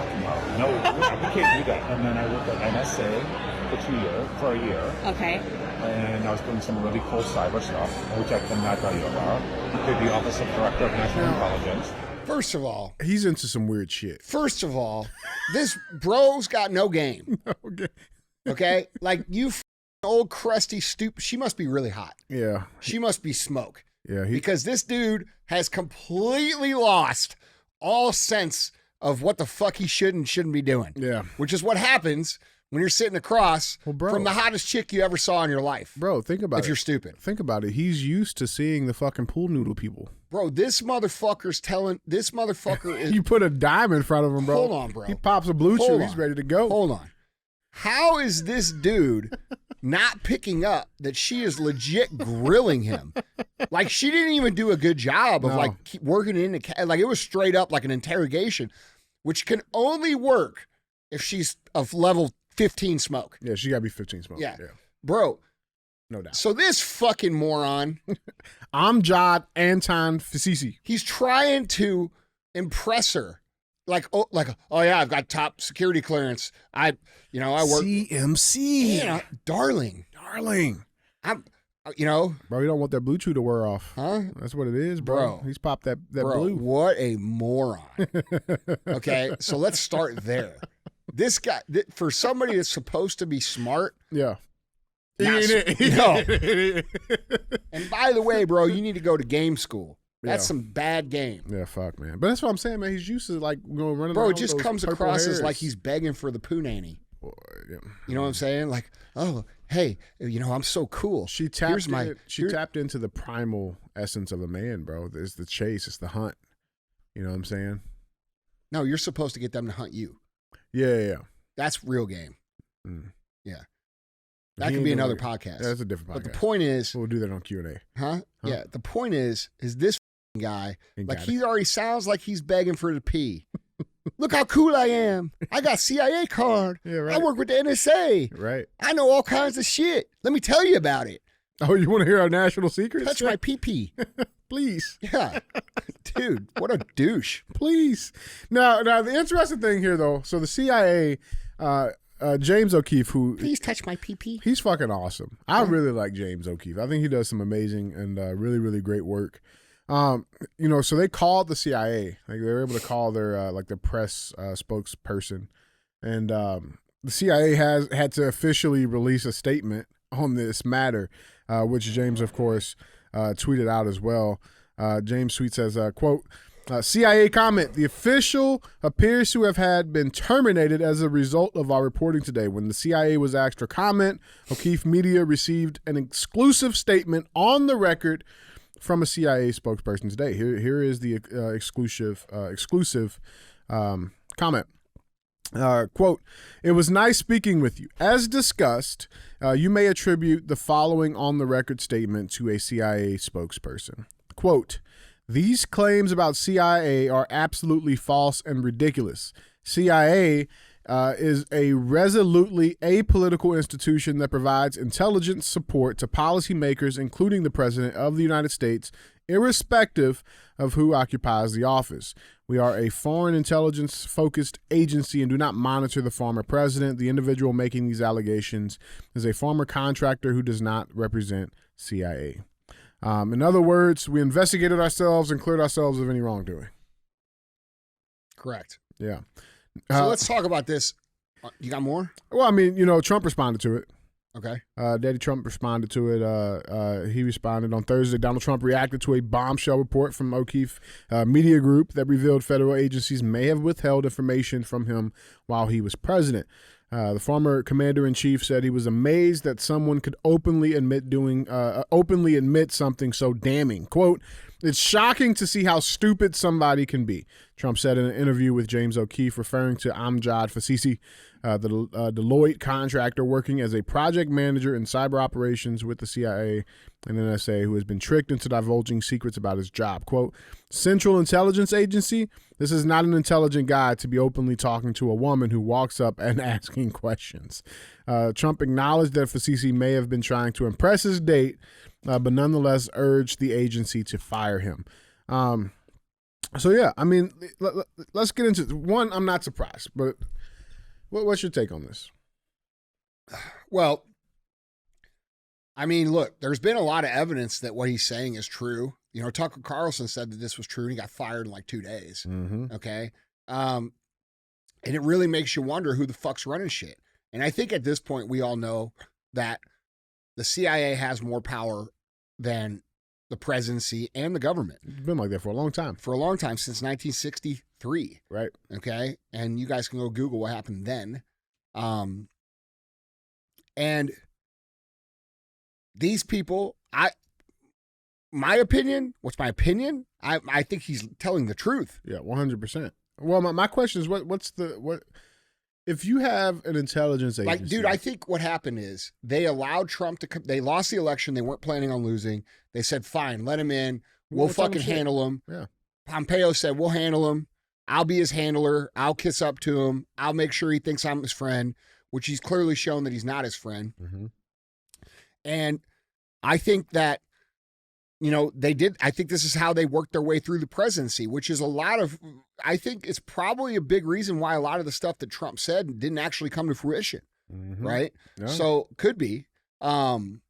No, we can't do that. And then I worked at NSA for a year. Okay. And I was doing some really cool cyber stuff, which I cannot tell you about. I did the Office of Director of National Intelligence. First of all, He's into some weird shit. This bro's got no game. Okay. Okay? Like, you old crusty stupid. She must be really hot. Yeah. She must be smoke. Yeah. Because this dude has completely lost all sense of what the fuck he should and shouldn't be doing. Yeah. Which is what happens when you're sitting across bro. from the hottest chick you ever saw in your life. Bro, think about it. If you're stupid. Think about it. He's used to seeing the fucking pool noodle people. Bro, this motherfucker is... You put a dime in front of him, bro. Hold on, bro. He pops a blue chew. Hold He's on. ready to go. Hold on. How is this dude not picking up that she is legit grilling him? Like, she didn't even do a good job of, like, keep working in the... Like, it was straight up like an interrogation, which can only work if she's of level 15 smoke. Yeah, she got to be 15 smoke. Yeah. Bro. No doubt. So this fucking moron... Amjad Anton Fasisi. He's trying to impress her. Like, oh yeah, I've got top security clearance. I work... CMC. Yeah, darling. I'm, Bro, you don't want that blue chew to wear off. Huh? That's what it is, bro. He's popped that bro, blue. What a moron. Okay, so let's start there. This guy, for somebody that's supposed to be smart. Yeah. No. And by the way, bro, you need to go to game school. That's some bad game. Yeah, fuck, man. But that's what I'm saying, man. He's used to, like, running around. Bro, it just with those comes purple across hairs. as like he's begging for the poo nanny. Boy, yeah. You know what I'm saying? Like, oh, hey, I'm so cool. She tapped into the primal essence of a man, bro. It's the chase. It's the hunt. You know what I'm saying? No, you're supposed to get them to hunt you. Yeah. That's real game. Mm. Yeah. That could be another podcast. Yeah, that's a different podcast. But the point is... We'll do that on Q&A. Huh? Yeah. The point is this guy, he already sounds like he's begging for the pee. Look how cool I am. I got CIA card. Yeah, right. I work with the NSA. Right. I know all kinds of shit. Let me tell you about it. Oh, you want to hear our national secrets? Touch my pee-pee. Please. Yeah. Dude, what a douche. Please. Now, the interesting thing here, though, so the CIA, James O'Keefe, who... Please touch my pee-pee. He's fucking awesome. I really like James O'Keefe. I think he does some amazing and really, really great work. So they called the CIA. Like, they were able to call their their press spokesperson. And the CIA had to officially release a statement on this matter, which James, of course, tweeted out as well. James tweets says, quote, CIA comment, the official appears to have been terminated as a result of our reporting today. When the CIA was asked for comment, O'Keefe Media received an exclusive statement on the record from a CIA spokesperson today. Here is the exclusive comment. Quote, it was nice speaking with you. As discussed, you may attribute the following on the record statement to a CIA spokesperson. Quote, these claims about CIA are absolutely false and ridiculous. CIA is a resolutely apolitical institution that provides intelligence support to policymakers, including the President of the United States, irrespective of who occupies the office. We are a foreign intelligence-focused agency and do not monitor the former president. The individual making these allegations is a former contractor who does not represent CIA. In other words, we investigated ourselves and cleared ourselves of any wrongdoing. Correct. Yeah. So let's talk about this. You got more? Well, I mean, Trump responded to it. Okay. Daddy Trump responded to it. He responded on Thursday. Donald Trump reacted to a bombshell report from O'Keefe Media Group that revealed federal agencies may have withheld information from him while he was president. The former commander-in-chief said he was amazed that someone could openly admit something so damning. Quote, it's shocking to see how stupid somebody can be, Trump said in an interview with James O'Keefe, referring to Amjad Fasisi, the Deloitte contractor working as a project manager in cyber operations with the CIA and NSA, who has been tricked into divulging secrets about his job. Quote, Central Intelligence Agency, this is not an intelligent guy to be openly talking to a woman who walks up and asking questions. Trump acknowledged that Fasisi may have been trying to impress his date, but nonetheless urged the agency to fire him. So, yeah, I mean, let's get into one. I'm not surprised, but what's your take on this? Well, I mean, look, there's been a lot of evidence that what he's saying is true. Tucker Carlson said that this was true and he got fired in like 2 days. Mm-hmm. Okay. And it really makes you wonder who the fuck's running shit. And I think at this point, we all know that the CIA has more power than the presidency and the government. It's been like that for a long time. For a long time, since 1963. Right. Okay. And you guys can go Google what happened then. And these people, my opinion, what's my opinion? I think he's telling the truth. Yeah, 100%. Well, my question is, what if you have an intelligence agency? Like, dude, I think what happened is they allowed Trump to come. They lost the election. They weren't planning on losing. They said, fine, let him in. We'll fucking handle him. Yeah. Pompeo said, we'll handle him. I'll be his handler. I'll kiss up to him. I'll make sure he thinks I'm his friend, which he's clearly shown that he's not his friend. Mm-hmm. And I think that, they did. I think this is how they worked their way through the presidency, which is I think it's probably a big reason why a lot of the stuff that Trump said didn't actually come to fruition. Mm-hmm. Right. Yeah. So could be. So,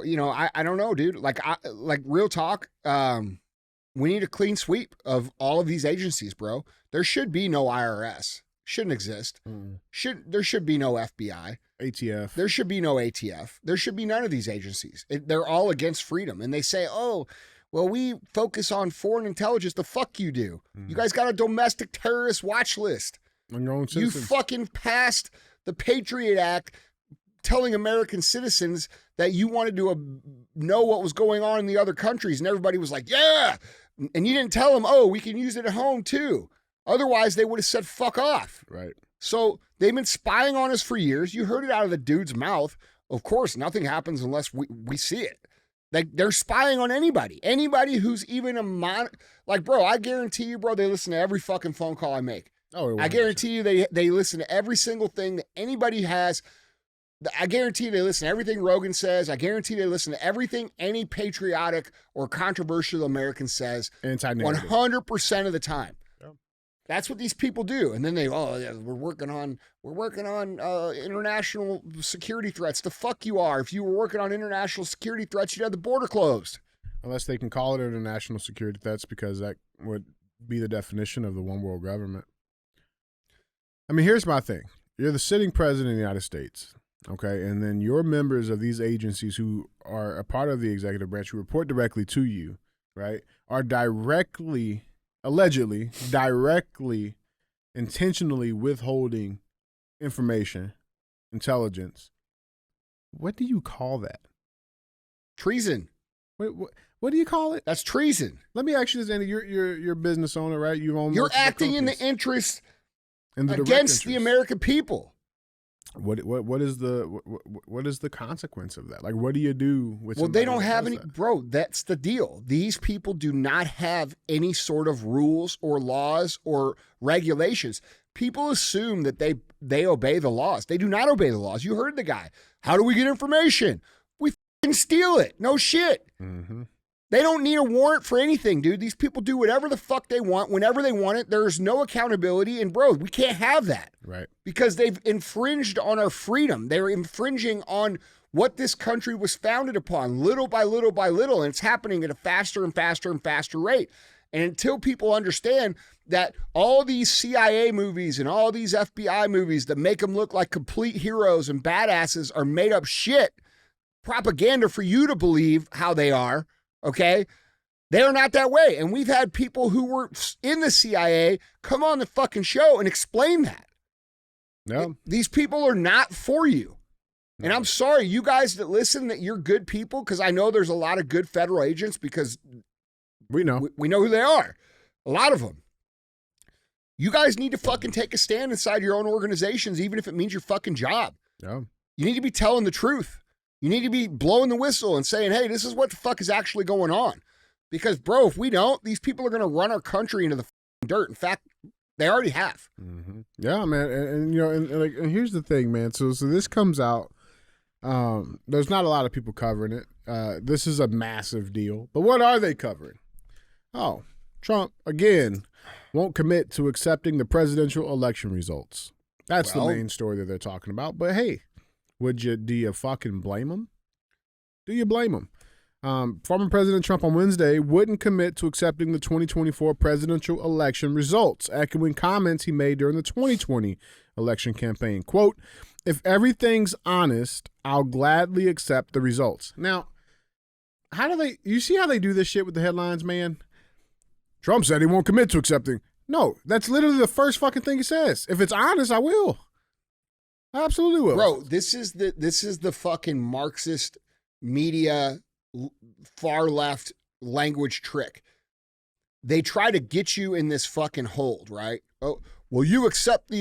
I don't know, dude, like real talk. We need a clean sweep of all of these agencies, bro. There should be no IRS. Shouldn't exist. There should be no FBI. ATF. There should be no ATF. There should be none of these agencies. They're all against freedom. And they say, oh, well, we focus on foreign intelligence. The fuck you do. You guys got a domestic terrorist watch list. On your own You citizens. fucking passed the Patriot Act telling American citizens that you wanted to know what was going on in the other countries, and everybody was like, yeah, and you didn't tell them, oh, we can use it at home too. Otherwise, they would have said, fuck off. Right. So they've been spying on us for years. You heard it out of the dude's mouth. Of course, nothing happens unless we see it. They're spying on anybody. Anybody who's even like, bro, I guarantee you, bro, they listen to every fucking phone call I make. Oh, I guarantee you they listen to every single thing that anybody has. I guarantee they listen to everything Rogan says. I guarantee they listen to everything any patriotic or controversial American says. 100% of the time. Yeah. That's what these people do. And then we're working on international security threats. The fuck you are. If you were working on international security threats, you'd have the border closed. Unless they can call it international security threats, because that would be the definition of the one world government. I mean, here's my thing. You're the sitting president of the United States. Okay, and then your members of these agencies who are a part of the executive branch, who report directly to you, right, are allegedly, intentionally withholding information, intelligence. What do you call that? Treason. Wait, what do you call it? That's treason. Let me ask you this, Andy. You're a business owner, right? You're acting in the interest against the American people. What is the consequence of that? Like, what do you do with? Well, they don't have any, bro. That's the deal. These people do not have any sort of rules or laws or regulations. People assume that they obey the laws. They do not obey the laws. You heard the guy. How do we get information? We fucking steal it. No shit. Mm-hmm. They don't need a warrant for anything, dude. These people do whatever the fuck they want, whenever they want it. There's no accountability. And, bro, we can't have that. Right. Because they've infringed on our freedom. They're infringing on what this country was founded upon, little by little by little. And it's happening at a faster and faster and faster rate. And until people understand that all these CIA movies and all these FBI movies that make them look like complete heroes and badasses are made up shit, propaganda for you to believe how they are, okay? They are not that way. And we've had people who were in the CIA come on the fucking show and explain that. No. These people are not for you. No. And I'm sorry, you guys that listen, that you're good people, because I know there's a lot of good federal agents, because we know who they are. A lot of them. You guys need to fucking take a stand inside your own organizations, even if it means your fucking job. Yeah. You need to be telling the truth. You need to be blowing the whistle and saying, hey, this is what the fuck is actually going on. Because, bro, if we don't, these people are going to run our country into the dirt. In fact, they already have. Mm-hmm. Yeah, man. And you know, and here's the thing, man. So this comes out. There's not a lot of people covering it. This is a massive deal. But what are they covering? Oh, Trump, again, won't commit to accepting the presidential election results. That's the main story that they're talking about. But, hey, do you fucking blame him? Do you blame him? Former President Trump on Wednesday wouldn't commit to accepting the 2024 presidential election results, echoing comments he made during the 2020 election campaign. Quote, "If everything's honest, I'll gladly accept the results." Now, you see how they do this shit with the headlines, man? Trump said he won't commit to accepting. No, that's literally the first fucking thing he says. If it's honest, I will. I absolutely will. Bro, this is the fucking Marxist media far left language trick. They try to get you in this fucking hold, right? Oh, well, you accept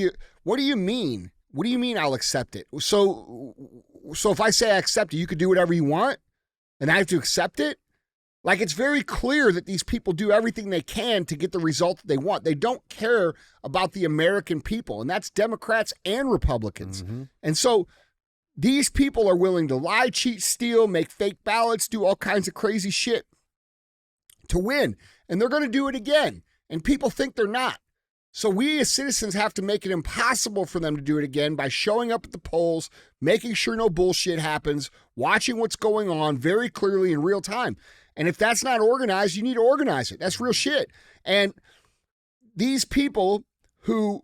what do you mean? What do you mean I'll accept it? So if I say I accept it, you could do whatever you want and I have to accept it? Like, it's very clear that these people do everything they can to get the result that they want. They don't care about the American people, and that's Democrats and Republicans. Mm-hmm. And so these people are willing to lie, cheat, steal, make fake ballots, do all kinds of crazy shit to win. And they're going to do it again. And people think they're not. So we as citizens have to make it impossible for them to do it again by showing up at the polls, making sure no bullshit happens, watching what's going on very clearly in real time. And if that's not organized, you need to organize it. That's real shit. And these people who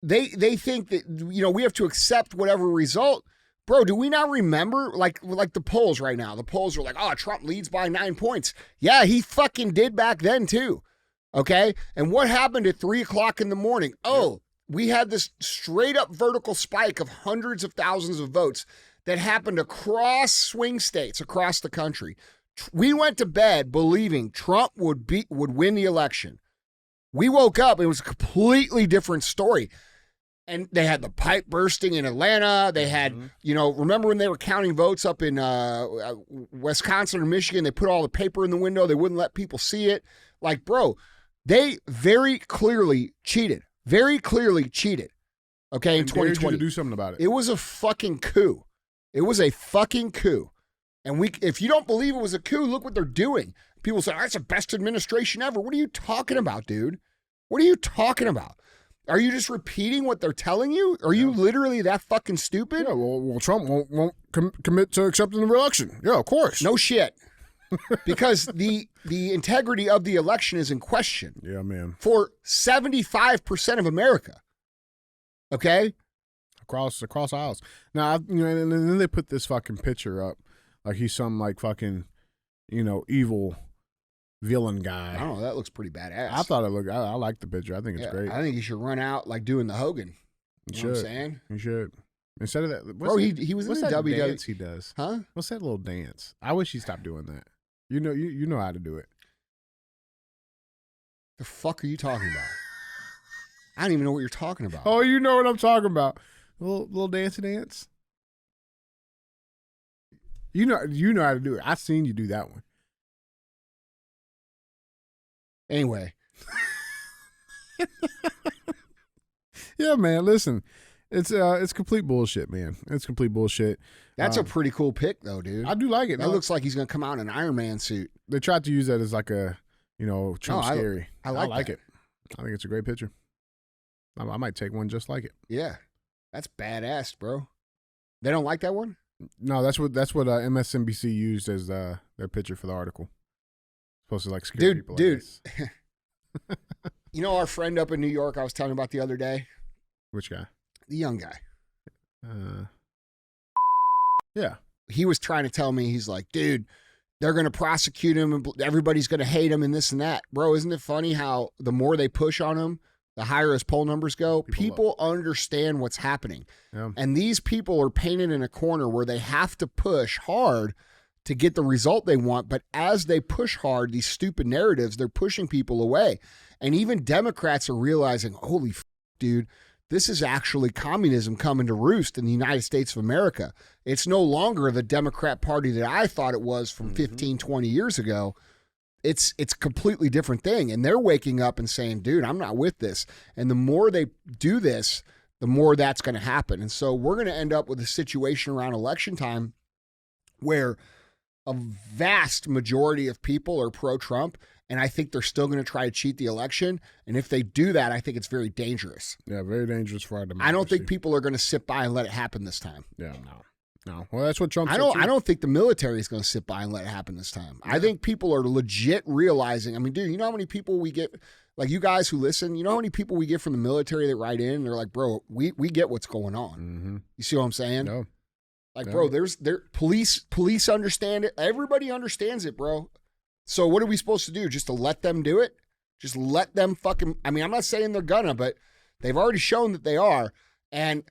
they think that, you know, we have to accept whatever result. Bro, do we not remember, like the polls right now? The polls are like, oh, Trump leads by 9 points. Yeah, he fucking did back then too. Okay? And what happened at 3 o'clock in the morning? Oh, we had this straight up vertical spike of hundreds of thousands of votes that happened across swing states across the country. We went to bed believing Trump would win the election. We woke up, it was a completely different story. And they had the pipe bursting in Atlanta. They had, remember when they were counting votes up in Wisconsin or Michigan? They put all the paper in the window. They wouldn't let people see it. Like, bro, they very clearly cheated. Very clearly cheated. Okay, in 2020. You to do something about it. It was a fucking coup. It was a fucking coup. And if you don't believe it was a coup, look what they're doing. People say, that's the best administration ever. What are you talking about, dude? What are you talking about? Are you just repeating what they're telling you? Are you literally that fucking stupid? Yeah, well Trump won't commit to accepting the re-election. Yeah, of course. No shit. Because the integrity of the election is in question. Yeah, man. For 75% of America. Okay? Across aisles. Now, and then they put this fucking picture up. Like he's some like fucking, evil villain guy. I don't know. That looks pretty badass. I thought it looked. I like the picture. I think it's great. I think he should run out like doing the Hogan. You know what I'm saying? He should. Instead of that, bro, he was in the WWE. Dance he does? Huh? What's that little dance? I wish he stopped doing that. You know how to do it. The fuck are you talking about? I don't even know what you're talking about. Oh, you know what I'm talking about. Little dancey dance. You know how to do it. I've seen you do that one. Anyway. Yeah, man. Listen, it's complete bullshit, man. It's complete bullshit. That's a pretty cool pick, though, dude. I do like it. That looks like he's gonna come out in an Iron Man suit. They tried to use that as like a, Trump scary. I like it. I think it's a great picture. I might take one just like it. Yeah, that's badass, bro. They don't like that one? No, that's what MSNBC used as their picture for the article. Supposed to like scare people. Dude. Our friend up in New York I was telling you about the other day? Which guy? The young guy. Yeah. He was trying to tell me, he's like, dude, they're going to prosecute him and everybody's going to hate him and this and that. Bro, isn't it funny how the more they push on him, the higher his poll numbers go? People understand what's happening. Yeah. And these people are painted in a corner where they have to push hard to get the result they want. But as they push hard, these stupid narratives, they're pushing people away. And even Democrats are realizing, holy dude, this is actually communism coming to roost in the United States of America. It's no longer the Democrat Party that I thought it was from 15, 20 years ago. It's a completely different thing. And they're waking up and saying, dude, I'm not with this. And the more they do this, the more that's going to happen. And so we're going to end up with a situation around election time where a vast majority of people are pro-Trump, and I think they're still going to try to cheat the election. And if they do that, I think it's very dangerous. Yeah, very dangerous for our democracy. I don't think people are going to sit by and let it happen this time. Yeah, no. Well, that's what Trump said, I don't think the military is going to sit by and let it happen this time. Yeah. I think people are legit realizing. I mean, dude, you know how many people we get, like you guys who listen, you know how many people we get from the military that write in and they're like, bro, we get what's going on. Mm-hmm. You see what I'm saying? No. Like, bro, police understand it. Everybody understands it, bro. So what are we supposed to do? Just to let them do it? Just let them fucking, I mean, I'm not saying they're gonna, but they've already shown that they are. And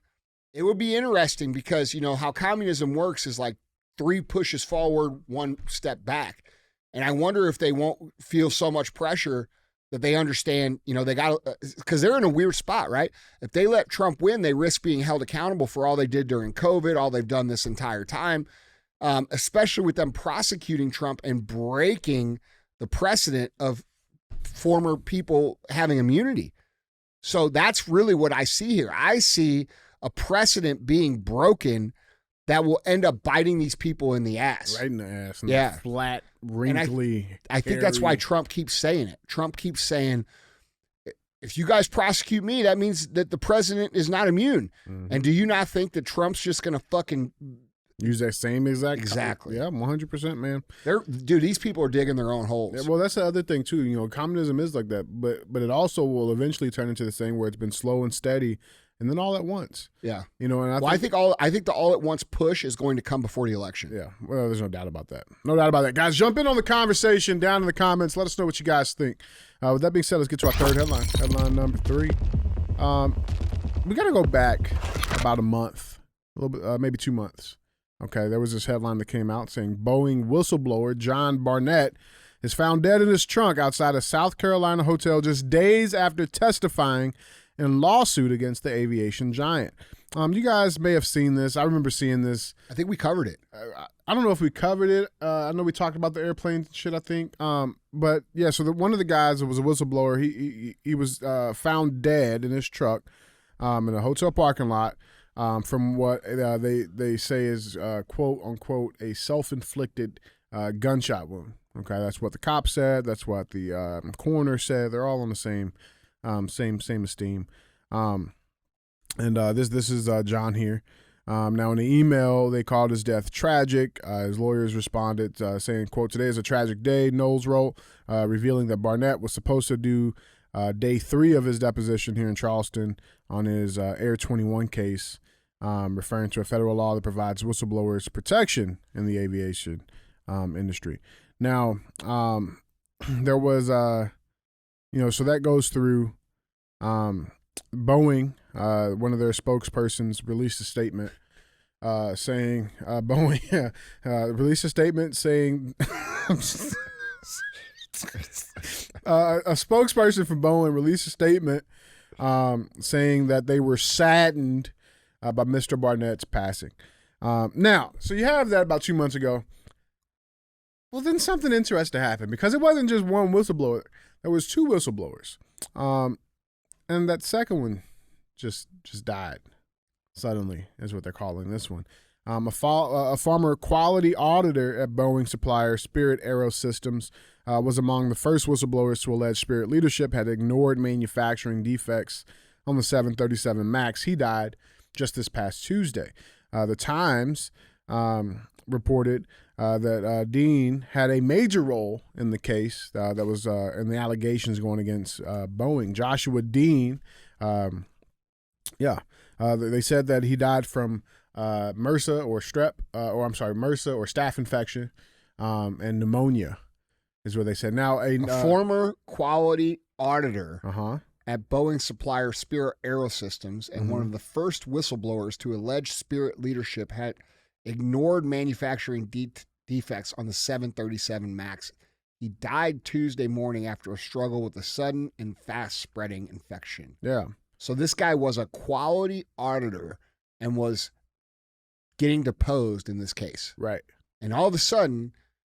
it would be interesting because, how communism works is like 3 pushes forward, 1 step back. And I wonder if they won't feel so much pressure that they understand, they got to, because they're in a weird spot, right? If they let Trump win, they risk being held accountable for all they did during COVID, all they've done this entire time, especially with them prosecuting Trump and breaking the precedent of former people having immunity. So that's really what I see here. I see a precedent being broken that will end up biting these people in the ass. Right in the ass. Yeah. Flat, wrinkly. I think that's why Trump keeps saying it. Trump keeps saying, if you guys prosecute me, that means that the president is not immune. Mm-hmm. And do you not think that Trump's just going to fucking use that same exactly? Yeah, 100%, man. Dude, these people are digging their own holes. Yeah, well, that's the other thing too. Communism is like that, but it also will eventually turn into this thing where it's been slow and steady, and then all at once. Yeah. And I think the all at once push is going to come before the election. Yeah. Well, there's no doubt about that. No doubt about that. Guys, jump in on the conversation down in the comments. Let us know what you guys think. With that being said, let's get to our third headline. Headline number 3. we got to go back about a month, a little bit, maybe 2 months. Okay, there was this headline that came out saying Boeing whistleblower John Barnett is found dead in his trunk outside a South Carolina hotel just days after testifying in lawsuit against the aviation giant. You guys may have seen this. I remember seeing this. I think we covered it. I don't know if we covered it. I know we talked about the airplane shit, I think. But yeah, so one of the guys that was a whistleblower, he was found dead in his truck in a hotel parking lot from what they say is quote unquote a self-inflicted gunshot wound. Okay, that's what the cop said. That's what the coroner said. They're all on the same esteem. And this is John here. Now, in the email, they called his death tragic. His lawyers responded saying, quote, "Today is a tragic day," Knowles wrote, revealing that Barnett was supposed to do day 3 of his deposition here in Charleston on his Air 21 case, referring to a federal law that provides whistleblowers protection in the aviation industry. Now, there was, so that goes through Boeing. One of their spokespersons released a statement saying Boeing released a statement saying a spokesperson for Boeing released a statement saying that they were saddened by Mr. Barnett's passing. Now, so you have that about 2 months ago. Well, then something interesting happened because it wasn't just one whistleblower. There was 2 whistleblowers. And that second one just died suddenly, is what they're calling this one. A former quality auditor at Boeing supplier Spirit Aerosystems was among the first whistleblowers to allege Spirit leadership had ignored manufacturing defects on the 737 MAX. He died just this past Tuesday. The Times reported that Dean had a major role in the case that was in the allegations going against Boeing. Joshua Dean, they said that he died from MRSA or MRSA or staph infection and pneumonia is what they said. Now, a former quality auditor at Boeing supplier Spirit Aerosystems and one of the first whistleblowers to allege Spirit leadership had ignored manufacturing defects on the 737 MAX. He died Tuesday morning after a struggle with a sudden and fast-spreading infection. Yeah. So this guy was a quality auditor and was getting deposed in this case. Right. And all of a sudden,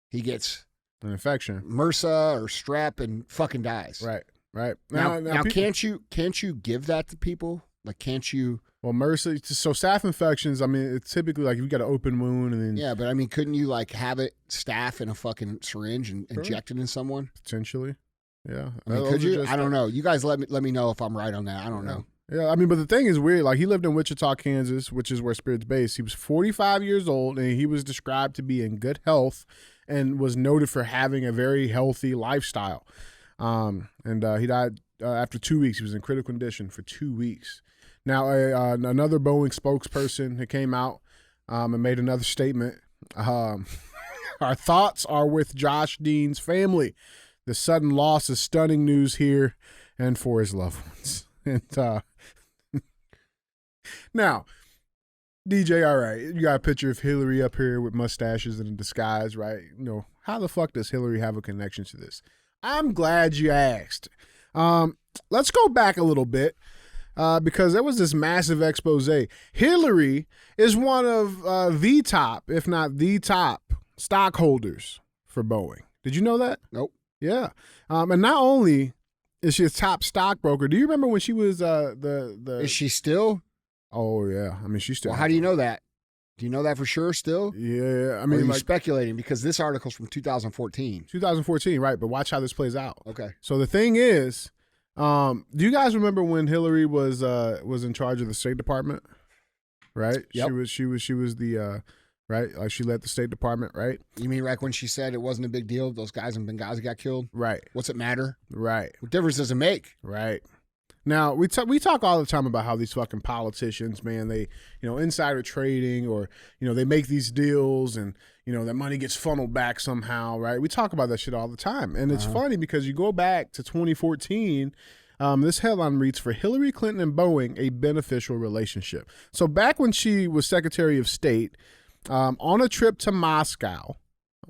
he gets an infection, MRSA or strep, and fucking dies. Right. Right. Now people, can't you give that to people? Like, can't you? Well, MRSA, so staph infections, I mean, it's typically like if you got an open wound and then. Yeah, but I mean, couldn't you like have it staph in a fucking syringe and inject it in someone? Potentially. Yeah. I mean, could you? I don't know. You guys let me know if I'm right on that. I don't know. Yeah, I mean, but the thing is weird. Like, he lived in Wichita, Kansas, which is where Spirit's based. He was 45 years old, and he was described to be in good health and was noted for having a very healthy lifestyle. And he died after 2 weeks. He was in critical condition for 2 weeks. Now, another Boeing spokesperson that came out and made another statement. Our thoughts are with Josh Dean's family. The sudden loss is stunning news here and for his loved ones. And now, DJ, all right, you got a picture of Hillary up here with mustaches and a disguise, right? You know, how the fuck does Hillary have a connection to this? I'm glad you asked. Let's go back a little bit because there was this massive expose. Hillary is one of the top, if not the top, stockholders for Boeing. Did you know that? Nope. Yeah. And not only is she a top stockbroker, do you remember when she was the Is she still? Oh, yeah. I mean, she's still. Well, how do you know that? Do you know that for sure still? Yeah. I I mean, mean, like speculating because this article's from 2014. 2014, right? But watch how this plays out. Okay. So the thing is, do you guys remember when Hillary was in charge of the State Department? Right? Yep. She was the right? Like she led the State Department, right? You mean like when she said it wasn't a big deal? Those guys in Benghazi got killed. Right. What's it matter? Right. What difference does it make? Right. Now, we talk all the time about how these fucking politicians, man, they, insider trading or, they make these deals and, that money gets funneled back somehow, right? We talk about that shit all the time. And it's funny because you go back to 2014, This headline reads, "For Hillary Clinton and Boeing, a beneficial relationship." So back when she was Secretary of State, on a trip to Moscow,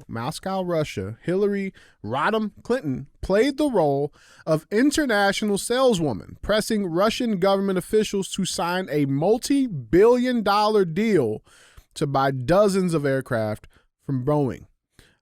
Russia, Hillary Rodham Clinton played the role of international saleswoman, pressing Russian government officials to sign a multi-billion-dollar deal to buy dozens of aircraft from Boeing.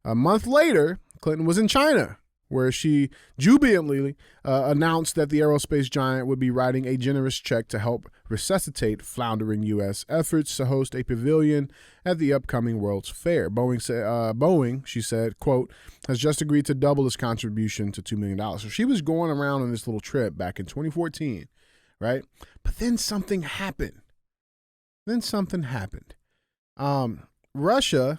A month later, Clinton was in China, where she jubilantly announced that the aerospace giant would be writing a generous check to help resuscitate floundering U.S. efforts to host a pavilion at the upcoming World's Fair. Boeing, she said, quote, has just agreed to double its contribution to $2 million. So she was going around on this little trip back in 2014, right? But then something happened. Russia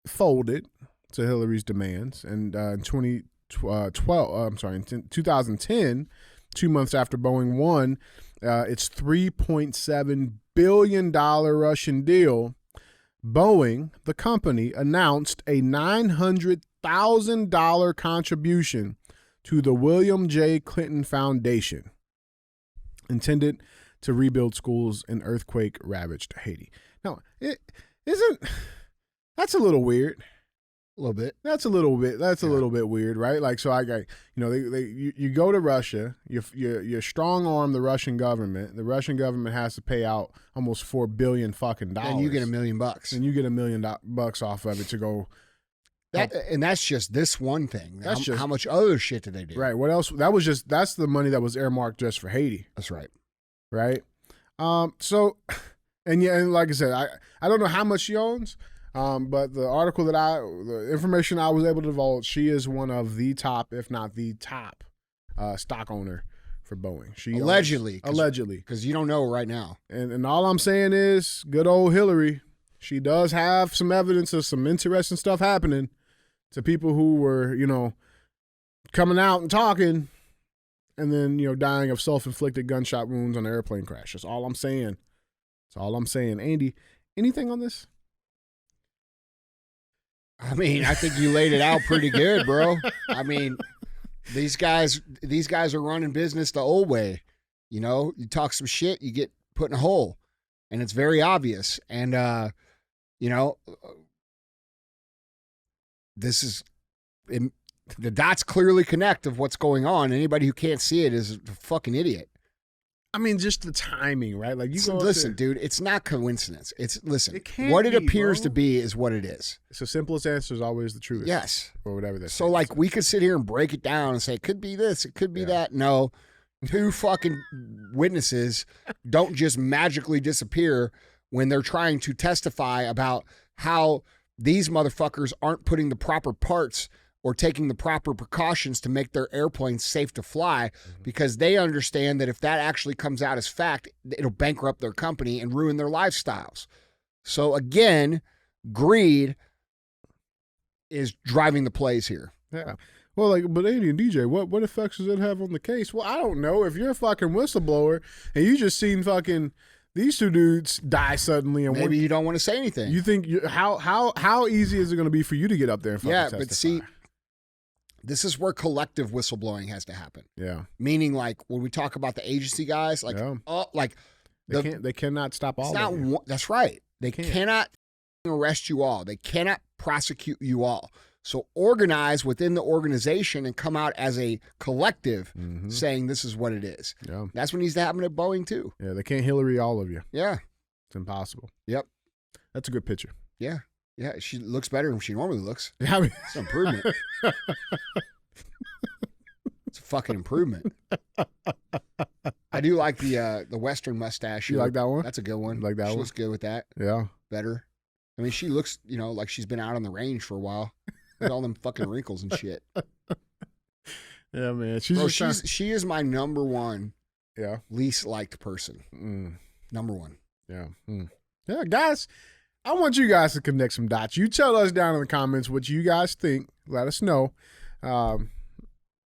folded to Hillary's demands, and in 2010, 2 months after Boeing won its $3.7 billion Russian deal, Boeing, the company, announced a $900,000 contribution to the William J. Clinton Foundation, intended to rebuild schools in earthquake-ravaged Haiti. Now, that's a little weird. A little bit. That's a little bit weird, right? Like, so you go to Russia, you strong arm the Russian government. The Russian government has to pay out almost $4 billion fucking dollars. And you get $1 million. And you get $1 million off of it to go. And that's just this one thing. How much other shit did they do? Right. What else? That's the money that was earmarked just for Haiti. That's right. Right. So, and like I said, I don't know how much she owns. But the information I was able to divulge, she is one of the top, if not the top, stock owner for Boeing. She allegedly, because you don't know right now. And all I'm saying is, good old Hillary, she does have some evidence of some interesting stuff happening to people who were, coming out and talking, and then dying of self-inflicted gunshot wounds on an airplane crash. That's all I'm saying. Andy, anything on this? I mean, I think you laid it out pretty good, bro. I mean, these guys are running business the old way. You talk some shit, you get put in a hole, and it's very obvious. And this is the dots clearly connect of what's going on. Anybody who can't see it is a fucking idiot. I mean, just the timing, right? Like listen, dude. It's not coincidence. What it appears to be is what it is. It's the simplest answer is always the truth. Yes, or whatever that. So, like, we could sit here and break it down and say it could be this, it could be that. No, two fucking witnesses don't just magically disappear when they're trying to testify about how these motherfuckers aren't putting the proper parts or taking the proper precautions to make their airplanes safe to fly, because they understand that if that actually comes out as fact, it'll bankrupt their company and ruin their lifestyles. So again, greed is driving the plays here. Yeah. Well, but Andy and DJ, what effects does it have on the case? Well, I don't know. If you're a fucking whistleblower and you just seen fucking these two dudes die suddenly, and maybe you don't want to say anything. You think how easy is it going to be for you to get up there and fucking testify? But see, this is where collective whistleblowing has to happen. Yeah. Meaning, like, when we talk about the agency guys, like, they cannot stop all of you. That's right. They cannot arrest you all. They cannot prosecute you all. So organize within the organization and come out as a collective saying this is what it is. Yeah. That's what needs to happen at Boeing, too. Yeah, they can't Hillary all of you. Yeah. It's impossible. Yep. That's a good picture. Yeah. Yeah, she looks better than she normally looks. Yeah, it's an improvement. It's a fucking improvement. I do like the Western mustache. You like that one? That's a good one. You like that one? She looks good with that. Yeah. Better. I mean, she looks, like she's been out on the range for a while. With all them fucking wrinkles and shit. Yeah, man. She is my number one least liked person. Number one. Yeah. Yeah, guys. I want you guys to connect some dots. You tell us down in the comments what you guys think. Let us know.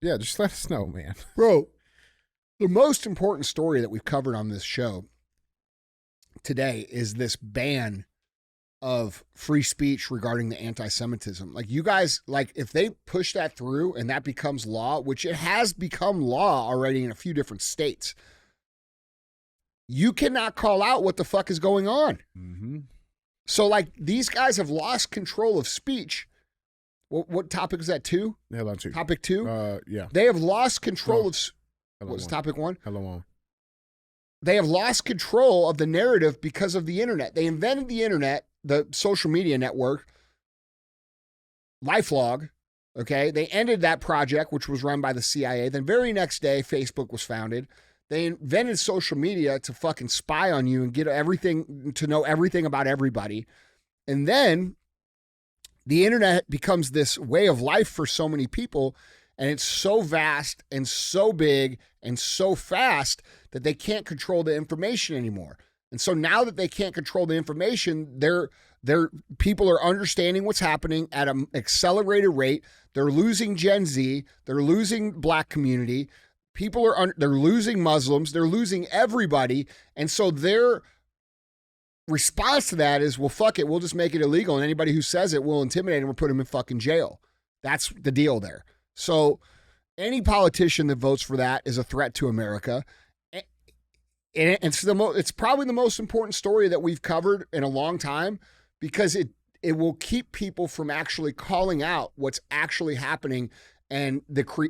Just let us know, man. Bro, the most important story that we've covered on this show today is this ban of free speech regarding the anti-Semitism. Like you guys, like if they push that through and that becomes law, which it has become law already in a few different states, you cannot call out what the fuck is going on. Mm-hmm. So like these guys have lost control of speech. What topic is that? 2? Headline 2. Topic 2? Yeah. They have lost control of. What's topic 1? Hello on. They have lost control of the narrative because of the internet. They invented the internet, the social media network, LifeLog, okay? They ended that project, which was run by the CIA. Then very next day, Facebook was founded. They invented social media to fucking spy on you and get everything, to know everything about everybody. And then the internet becomes this way of life for so many people, and it's so vast and so big and so fast that they can't control the information anymore. And so now that they can't control the information, their people are understanding what's happening at an accelerated rate. They're losing Gen Z. They're losing Black community. They're losing Muslims. They're losing everybody. And so their response to that is, well, fuck it. We'll just make it illegal. And anybody who says it, we'll intimidate them or put them in fucking jail. That's the deal there. So any politician that votes for that is a threat to America. And it's probably the most important story that we've covered in a long time, because it will keep people from actually calling out what's actually happening and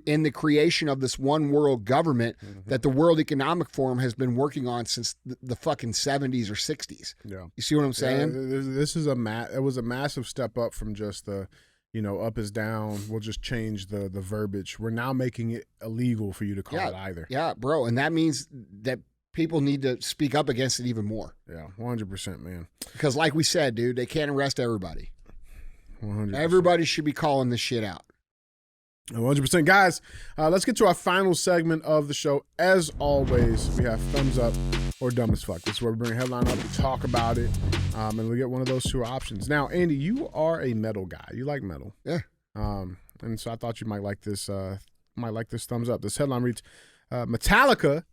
in the creation of this one world government that the World Economic Forum has been working on since the fucking 70s or 60s. Yeah. You see what I'm saying? Yeah, this is it was a massive step up from just the, up is down. We'll just change the verbiage. We're now making it illegal for you to call it either. Yeah, bro. And that means that people need to speak up against it even more. Yeah, 100%, man. Because like we said, dude, they can't arrest everybody. 100%. Everybody should be calling this shit out. 100%. Guys, let's get to our final segment of the show. As always, we have thumbs up or dumb as fuck. This is where we bring a headline up, we talk about it, and we get one of those 2 options. Now, Andy, you are a metal guy. You like metal. Yeah. And so I thought you might like this thumbs up. This headline reads, Metallica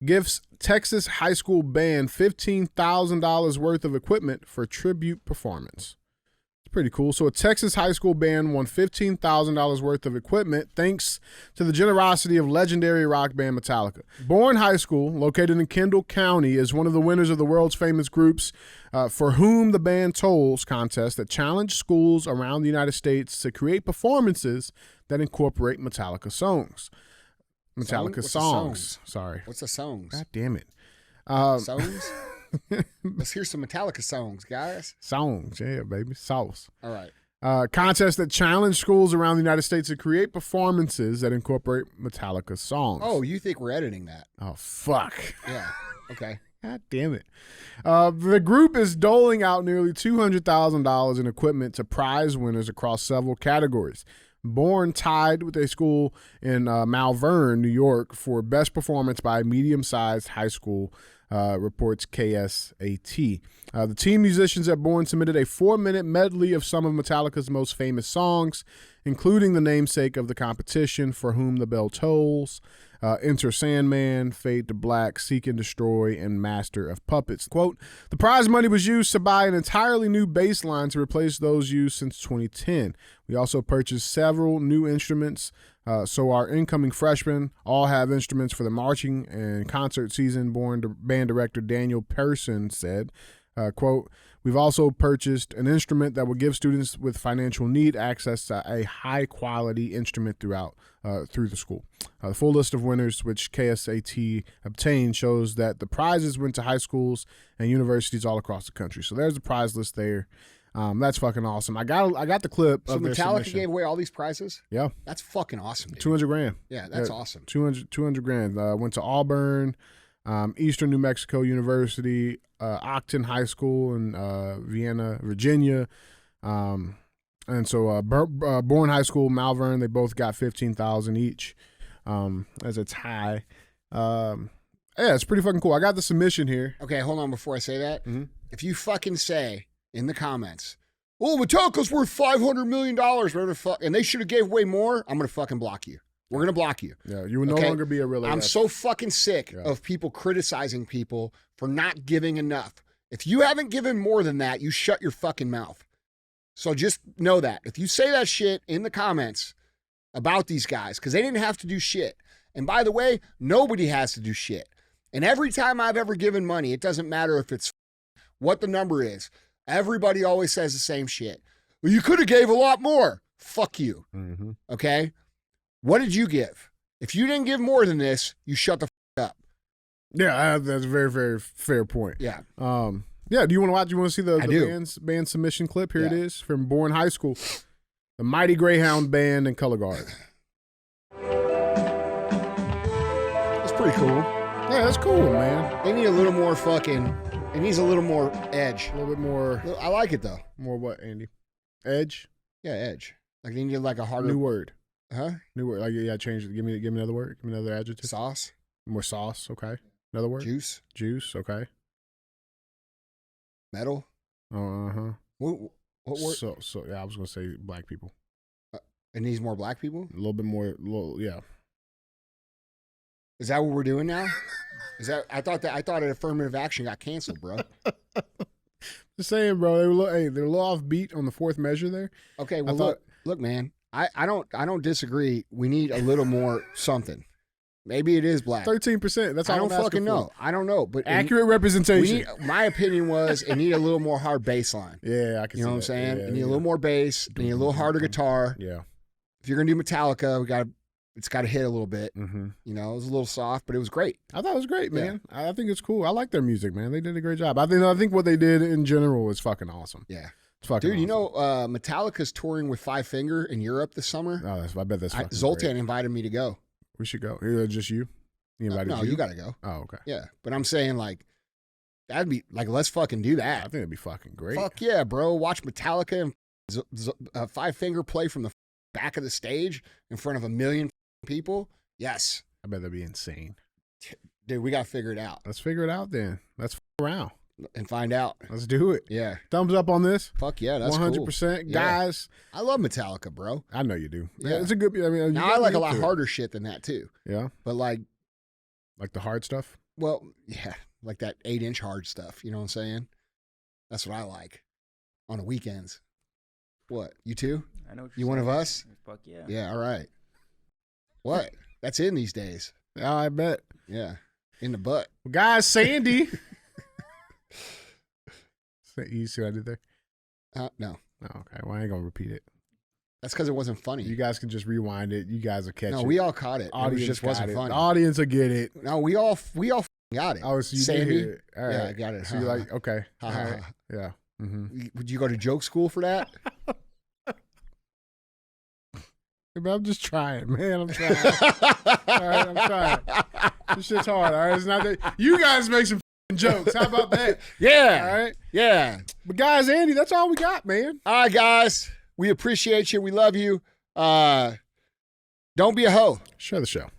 gives Texas high school band $15,000 worth of equipment for tribute performance. Pretty cool. So a Texas high school band won $15,000 worth of equipment thanks to the generosity of legendary rock band Metallica. Bourne High School, located in Kendall County, is one of the winners of the world's famous groups For Whom the Band Tolls contest that challenged schools around the United States to create performances that incorporate Metallica songs. Songs. Sorry. What's the songs? God damn it. Songs? Let's hear some Metallica songs, guys. Songs, yeah, baby. Sauce. All right. Contest that challenge schools around the United States to create performances that incorporate Metallica songs. Oh, you think we're editing that? Oh, fuck. Yeah. Okay. God damn it. The group is doling out nearly $200,000 in equipment to prize winners across several categories. Bourne tied with a school in Malvern, New York, for best performance by a medium-sized high school, reports KSAT. The team musicians at Bourne submitted a 4-minute medley of some of Metallica's most famous songs, including the namesake of the competition, For Whom the Bell Tolls, Enter Sandman, Fade to Black, Seek and Destroy, and Master of Puppets. Quote, the prize money was used to buy an entirely new bass line to replace those used since 2010. We also purchased several new instruments, so our incoming freshmen all have instruments for the marching and concert season, band director Daniel Persson said. Quote, we've also purchased an instrument that will give students with financial need access to a high-quality instrument through the school. The full list of winners, which KSAT obtained, shows that the prizes went to high schools and universities all across the country. So there's the prize list there. That's fucking awesome. I got the clip. So of their Metallica submission. gave away all these prizes? Yeah. That's fucking awesome, dude. $200,000. Yeah, that's awesome. 200 grand. Went to Auburn, Eastern New Mexico University, Octon High School in Vienna, Virginia. And so Bourne High School, Malvern, they both got $15,000 each as a tie. Yeah, it's pretty fucking cool. I got the submission here. Okay, hold on before I say that. Mm-hmm. If you fucking say in the comments, well, Metallica's worth $500 million, whatever the fuck, and they should have gave away more, I'm going to fucking block you. We're going to block you. Yeah, you will no longer be a real I'm so fucking sick of people criticizing people for not giving enough. If you haven't given more than that, you shut your fucking mouth. So just know that. If you say that shit in the comments about these guys, because they didn't have to do shit. And by the way, nobody has to do shit. And every time I've ever given money, it doesn't matter if it's what the number is. Everybody always says the same shit. Well, you could have gave a lot more. Fuck you. Mm-hmm. Okay? What did you give? If you didn't give more than this, you shut the fuck up. Yeah, that's a very, very fair point. Yeah. Yeah, do you want to watch? Do you want to see the band submission clip? Here it is from Bourne High School. The Mighty Greyhound Band and Color Guard. That's pretty cool. Yeah, that's cool, man. They need a little more fucking, it needs a little more edge. A little bit more. I like it though. More what, Andy? Edge? Yeah, edge. Like they need like a harder. New word. Huh? New word. Like, yeah, change it. Give me another word. Give me another adjective. Sauce. More sauce. Okay. Another word. Juice. Juice. Okay. Metal. Uh-huh. What word? So yeah, I was gonna say black people. It needs more black people? A little bit more. Yeah. Is that what we're doing now? Is that I thought affirmative action got canceled, bro. Just saying, bro. They're a little off beat on the fourth measure there. Okay, well look, man. I don't disagree. We need a little more something. Maybe it is black. 13%. That's all I don't fucking know. I don't know, but accurate representation. My opinion was it need a little more hard bass line. Yeah, I can. You know what I'm saying? You need a little more bass. You need a little harder guitar. Yeah. If you're gonna do Metallica, it's got to hit a little bit. Mm-hmm. You know, it was a little soft, but it was great. I thought it was great, man. Yeah. I think it's cool. I like their music, man. They did a great job. I think what they did in general was fucking awesome. Yeah. It's fucking Dude, awesome. you know, Metallica's touring with Five Finger in Europe this summer. Oh, I bet that's fucking Zoltan great. invited me to go. We should go. Just you? You invited No, you got to go. Oh, okay. Yeah, but I'm saying like that'd be like let's fucking do that. I think it'd be fucking great. Fuck yeah, bro! Watch Metallica and Five Finger play from the back of the stage in front of 1 million people. Yes, I bet that'd be insane. Dude, we got to figure it out. Let's figure it out then. Let's around and find out. Let's do it. Yeah. Thumbs up on this. Fuck yeah, that's 100%. Cool. Guys. I love Metallica, bro. I know you do. Yeah. It's a good. I mean, now I like a lot harder shit than that too. Yeah. But like the hard stuff. Well, yeah, like that 8-inch hard stuff. You know what I'm saying? That's what I like on the weekends. What? You too? I know. You one of us? Fuck yeah. Yeah. All right. What? That's in these days. Oh, I bet. Yeah. In the butt. Well, guys, Sandy. You see what I did there? No. Oh, okay. Well, I ain't gonna repeat it. That's because it wasn't funny. You guys can just rewind it. You guys will catch it. No, we all caught it. Audience it just wasn't funny. The audience will get it. No, we all got it. Oh, so you Sandy? did hear it. All right. Yeah, I got it. So you're like, okay. All right. Yeah. Mm-hmm. Would you go to joke school for that? I'm just trying, man. I'm trying. All right, I'm trying. This shit's hard. All right, it's not that you guys make some jokes. How about that? Yeah. All right. Yeah. But guys, Andy, that's all we got, man. All right, guys. We appreciate you. We love you. Don't be a hoe. Share the show.